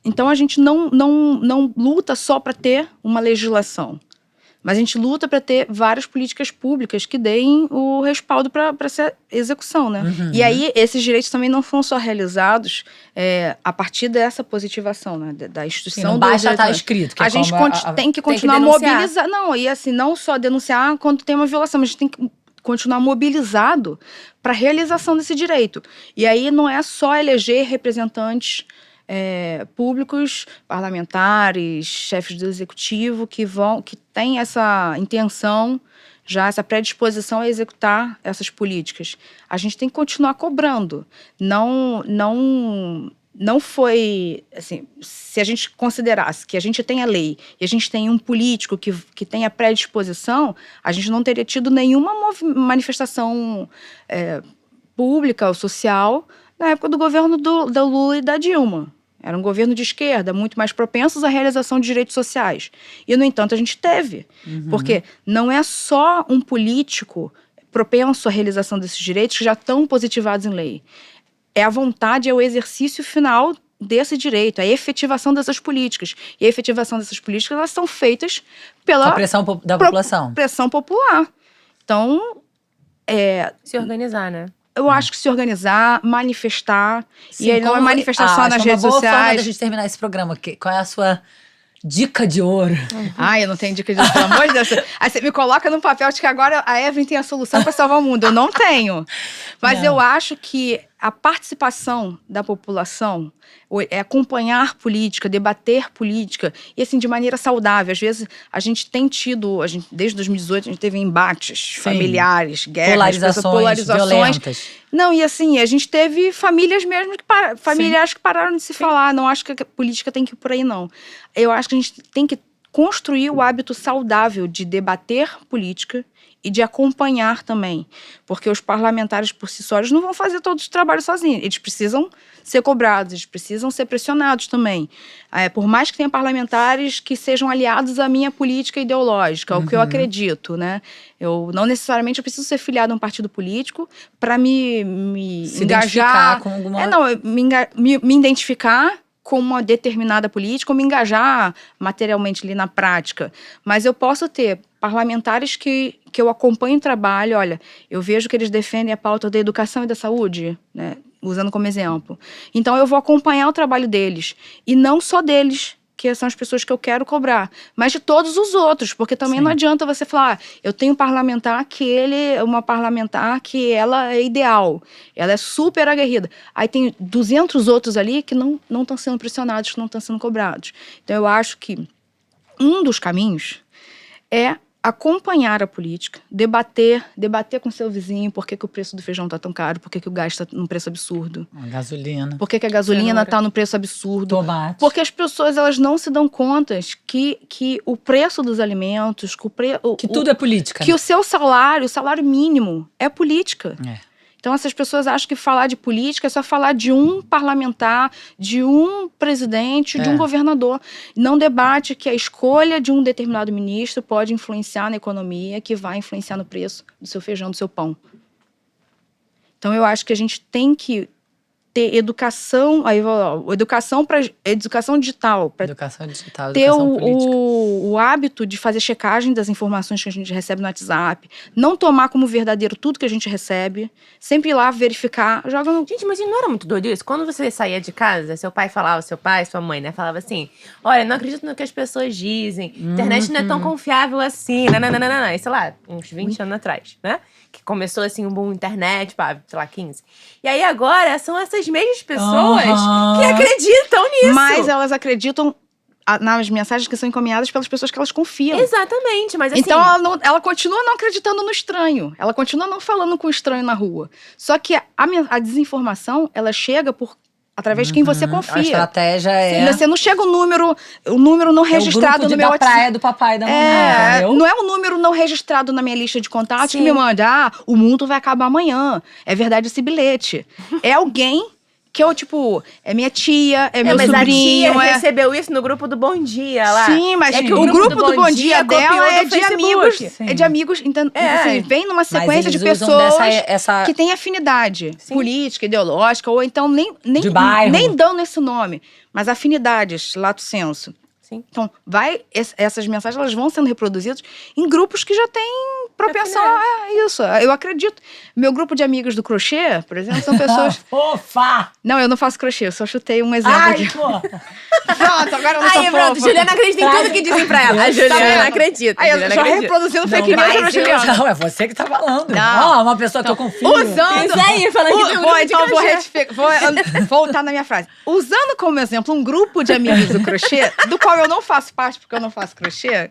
Então, a gente não luta só para ter uma legislação, mas a gente luta para ter várias políticas públicas que deem o respaldo para essa execução, né? E aí, esses direitos também não são só realizados a partir dessa positivação, né? Da instituição. Sim, não basta estar escrito. Que a gente tem que continuar tem que denunciar. mobilizar. Não, e assim, não só denunciar quando tem uma violação, mas a gente tem que continuar mobilizado para a realização desse direito. E aí não é só eleger representantes públicos, parlamentares, chefes do executivo que têm essa intenção, já essa predisposição a executar essas políticas. A gente tem que continuar cobrando. Não foi, assim, se a gente considerasse que a gente tem a lei e a gente tem um político que tem a predisposição, a gente não teria tido nenhuma manifestação pública ou social na época do governo do Lula e da Dilma. Era um governo de esquerda, muito mais propensos à realização de direitos sociais. E, no entanto, a gente teve. Porque não é só um político propenso à realização desses direitos que já estão positivados em lei. É a vontade, é o exercício final desse direito, a efetivação dessas políticas. E a efetivação dessas políticas, elas são feitas pela... A pressão da população. Pressão popular. Então, Se organizar, né? eu acho que se organizar, manifestar, Sim, e aí não é manifestar só nas redes uma boa forma da sociais. gente terminar esse programa. Qual é a sua dica de ouro? Ai, eu não tenho dica de ouro, pelo amor de Deus. Aí você me coloca num papel de que agora a Evelyn tem a solução para salvar o mundo. Eu não tenho. Mas eu acho que a participação da população, acompanhar política, debater política, e assim, de maneira saudável. Às vezes, a gente tem tido, desde 2018, a gente teve embates familiares, guerras, polarizações violentas. Não, e assim, a gente teve famílias mesmo, familiares que pararam de se falar. Não acho que a política tem que ir por aí, não. Eu acho que a gente tem que construir o hábito saudável de debater política e de acompanhar também. Porque os parlamentares, por si só, eles não vão fazer todo o trabalho sozinhos. Eles precisam ser cobrados, eles precisam ser pressionados também. Por mais que tenha parlamentares que sejam aliados à minha política ideológica, ao que eu acredito, né? Eu não necessariamente preciso ser filiado a um partido político para me Se engajar identificar com alguma... me identificar com uma determinada política ou me engajar materialmente ali na prática. Mas eu posso ter parlamentares que eu acompanho o trabalho, olha, eu vejo que eles defendem a pauta da educação e da saúde, né? usando como exemplo. Então, eu vou acompanhar o trabalho deles. E não só deles, que são as pessoas que eu quero cobrar, mas de todos os outros, porque também Sim. não adianta você falar, eu tenho um parlamentar uma parlamentar que ela é ideal, ela é super aguerrida. Aí tem 200 outros ali que não estão sendo pressionados, que não estão sendo cobrados. Então, eu acho que um dos caminhos é acompanhar a política, debater com seu vizinho por que o preço do feijão está tão caro, por que o gás está num preço absurdo, A gasolina. por que a gasolina Cenoura. está num preço absurdo. Tomate. Porque as pessoas elas não se dão conta que o preço dos alimentos, Que tudo é política. que o seu salário, o salário mínimo, é política. É. Então essas pessoas acham que falar de política é só falar de um parlamentar, de um presidente, de um governador. Não debate que a escolha de um determinado ministro pode influenciar na economia, que vai influenciar no preço do seu feijão, do seu pão. Então eu acho que a gente tem que ter educação, educação digital, para Educação digital, ter educação política. o hábito de fazer checagem das informações que a gente recebe no WhatsApp, não tomar como verdadeiro tudo que a gente recebe, sempre ir lá verificar, joga no... Gente, mas não era muito doido isso? Quando você saía de casa, seu pai, sua mãe, né? Falava assim, olha, não acredito no que as pessoas dizem, internet não é tão confiável assim, nananana. E sei lá, uns 20 anos atrás, né? Que começou assim um boom internet, sei lá, 15. E aí agora são essas mesmas pessoas que acreditam nisso. Mas elas acreditam nas mensagens que são encaminhadas pelas pessoas que elas confiam. Exatamente, mas assim... Então ela continua não acreditando no estranho. Ela continua não falando com o estranho na rua. Só que a desinformação, ela chega através de quem você A confia. estratégia é... Você não chega o número não registrado o grupo no meu da WhatsApp. praia do papai e da mamãe, entendeu? Não é um número não registrado na minha lista de contatos Sim. que me manda, o mundo vai acabar amanhã. É verdade esse bilhete. É alguém que eu, tipo, é minha tia, é meu mas sobrinho. a tia recebeu isso no grupo do Bom Dia lá. Sim, mas É que o grupo do Bom Dia copiou dela é do de Facebook. amigos. Sim. É de amigos, então, assim, vem numa sequência de eles usam pessoas essa... que têm afinidade Sim. política, ideológica, ou então nem De bairro. nem dando esse nome, mas afinidades, lato sensu. Sim. Então, essas mensagens elas vão sendo reproduzidas em grupos que já têm propensão a isso. Eu acredito. Meu grupo de amigos do crochê, por exemplo, são pessoas... Fofa! Não, eu não faço crochê, eu só chutei um exemplo Ai, aqui. pô! Pronto, agora eu não sou Aí, pronto, fofa. Juliana acredita em tudo que dizem pra ela. A Juliana acredita. Aí eu Juliana já acredita. reproduzindo fake Não, news mas na Juliana. não, é você que tá falando. Não. Ó, uma pessoa que eu confio. Usando... Isso aí, falando que tem um grupo de Então, vou crochê. retificar. Vou voltar na minha frase. Usando como exemplo um grupo de amigos do crochê, do qual eu não faço parte porque eu não faço crochê,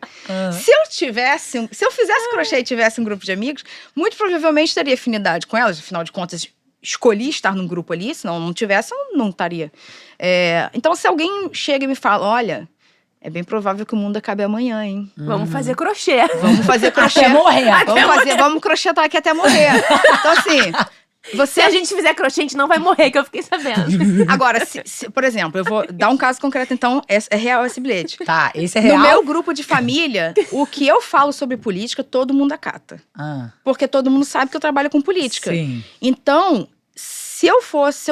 se eu fizesse crochê e tivesse um grupo de amigos, muito provavelmente teria afinidade com elas. Afinal de contas, escolhi estar num grupo ali, se não tivesse, eu não estaria. Então, se alguém chega e me fala, olha, é bem provável que o mundo acabe amanhã, hein? Vamos fazer crochê. Vamos fazer crochê. Até morrer. Vamos crochetar aqui até morrer. Então, assim... Se a gente fizer crochê, a gente não vai morrer, que eu fiquei sabendo. Agora, por exemplo, eu vou dar um caso concreto, então, é real esse bilhete. Tá, esse é real? No meu grupo de família, o que eu falo sobre política, todo mundo acata. Ah, Porque todo mundo sabe que eu trabalho com política. sim. Então, se eu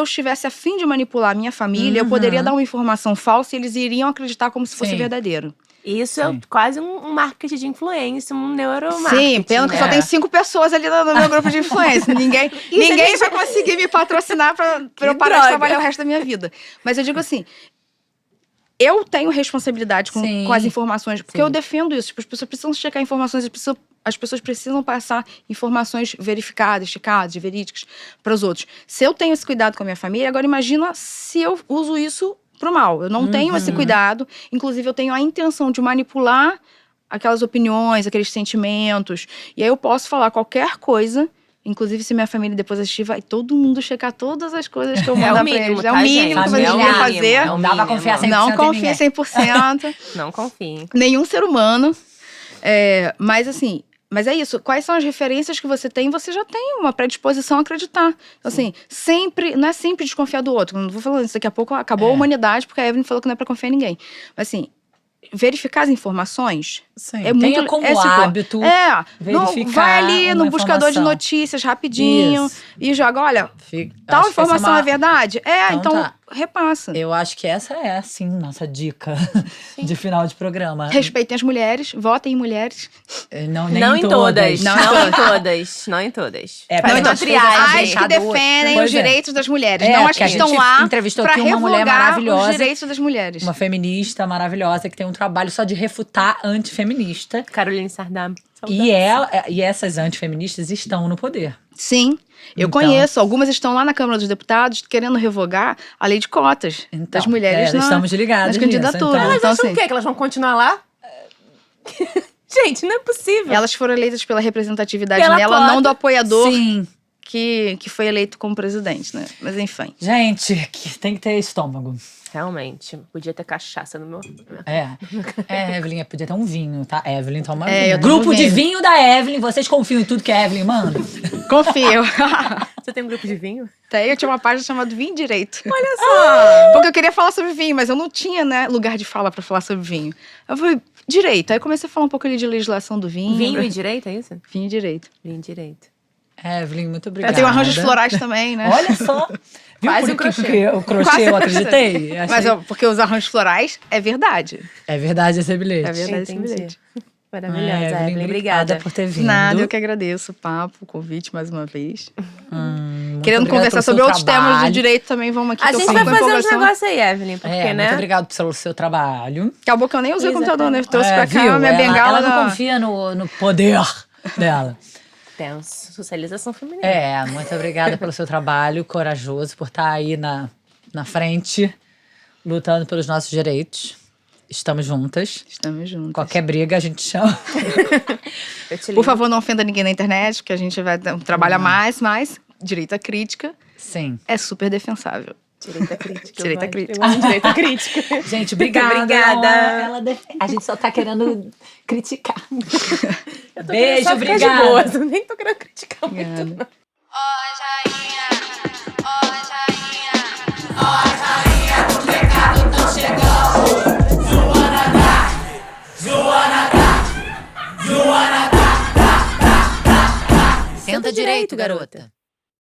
estivesse a fim de manipular a minha família, eu poderia dar uma informação falsa e eles iriam acreditar como se fosse Sim. verdadeiro. Isso é quase um marketing de influência, um neuromarketing. Sim, pena que só tem 5 pessoas ali no meu grupo de influência. Ninguém vai conseguir me patrocinar pra eu parar de trabalhar o resto da minha vida. Mas eu digo assim, eu tenho responsabilidade com as informações, porque eu defendo isso. Tipo, as pessoas precisam checar informações, as pessoas precisam passar informações verificadas, checadas, verídicas para os outros. Se eu tenho esse cuidado com a minha família, agora imagina se eu uso isso pro mal. Eu não tenho esse cuidado. Inclusive, eu tenho a intenção de manipular aquelas opiniões, aqueles sentimentos. E aí eu posso falar qualquer coisa. Inclusive, se minha família depois assistir, vai todo mundo checar todas as coisas que eu mandar pra eles. É o mínimo que vocês deviam fazer. Não dá pra confiar 100% Não em confie ninguém. 100%. Não confiem. Nenhum ser humano. Mas assim... Mas é isso, quais são as referências que você tem? Você já tem uma predisposição a acreditar. Então, assim, não é sempre desconfiar do outro. Não vou falando isso, daqui a pouco acabou a humanidade, porque a Evelyn falou que não é pra confiar em ninguém. Mas assim, verificar as informações Sim. é muito... Tenha como seguro. hábito verificar vai ali no uma buscador de informação. notícias rapidinho Isso. e joga, olha, Fica- tal acho que essa informação uma- é verdade? Então tá. repassa. Eu acho que essa é, assim, nossa dica de final de programa. Respeitem as mulheres, votem em mulheres. Não, nem Não em todas. Não Não em todas. Não em todas. É, Faz porque uma a gente fez essa triagem. As que Cada outra. defendem Pois os é. direitos das mulheres, É, não as porque que a estão gente lá entrevistou pra aqui uma mulher revogar maravilhosa. os direitos das mulheres. Uma feminista maravilhosa que tem um trabalho só de refutar antifeminista. Caroline Sardam. E essas antifeministas estão no poder. Sim, eu Então- conheço. Algumas estão lá na Câmara dos Deputados querendo revogar a lei de cotas Então, das mulheres estamos ligadas nas nisso, candidaturas. então. Elas Então, acham assim, o quê? Que elas vão continuar lá? Gente, não é possível. elas foram eleitas pela representatividade Pela nela, cota. não do apoiador Sim. que foi eleito como presidente, né? Mas enfim. Gente, que tem que ter estômago. Realmente. Podia ter cachaça no meu... Evelyn, podia ter um vinho, tá? Evelyn, toma É, vinho. eu tomo Grupo de vinho. vinho da Evelyn. Vocês confiam em tudo que a Evelyn manda? Confio. Você tem um grupo de vinho? Até eu tinha uma página chamada Vinho Direito. Olha só! Porque eu queria falar sobre vinho, mas eu não tinha, né, lugar de fala pra falar sobre vinho. Eu falei, direito. Aí comecei a falar um pouco ali de legislação do vinho. Vinho e direito, é isso? Vinho e direito. Vinho e direito. Evelyn, muito obrigada. Eu tenho arranjos florais também, né? Olha só. Viu Quase por um que crochê. que o crochê Quase eu um acreditei? Achei- Mas porque os arranjos florais é verdade. É verdade esse bilhete. É verdade esse Entendi. bilhete. Maravilhosa, Evelyn. Obrigada. por ter vindo. Nada, eu que agradeço o papo, o convite mais uma vez. Muito Querendo obrigada conversar pelo sobre seu outros temas do trabalho. direito também, vamos aqui. A que eu gente falo vai com fazer uns empolgação. negócios aí, Evelyn, porque, né? Muito obrigado pelo seu trabalho. Acabou que eu nem usei o computador, né? Trouxe É, pra cá viu? minha bengala. Ela não confia no poder dela. Tenso. Socialização feminina. Muito obrigada pelo seu trabalho corajoso, por estar aí na frente, lutando pelos nossos direitos. Estamos juntas. Estamos juntos. Qualquer briga a gente chama. Eu te ligo. Por favor, não ofenda ninguém na internet, porque a gente vai trabalhar mais, mas direito à crítica Sim. é super defensável. Direito à crítica. Direito à vai. crítica. Eu amo direito à crítica. Gente, obrigada. Obrigada. A gente só tá querendo criticar. Eu tô querendo Beijo, só ficar obrigada. de boas, eu nem tô querendo criticar muito. Obrigada. Senta direito, garota.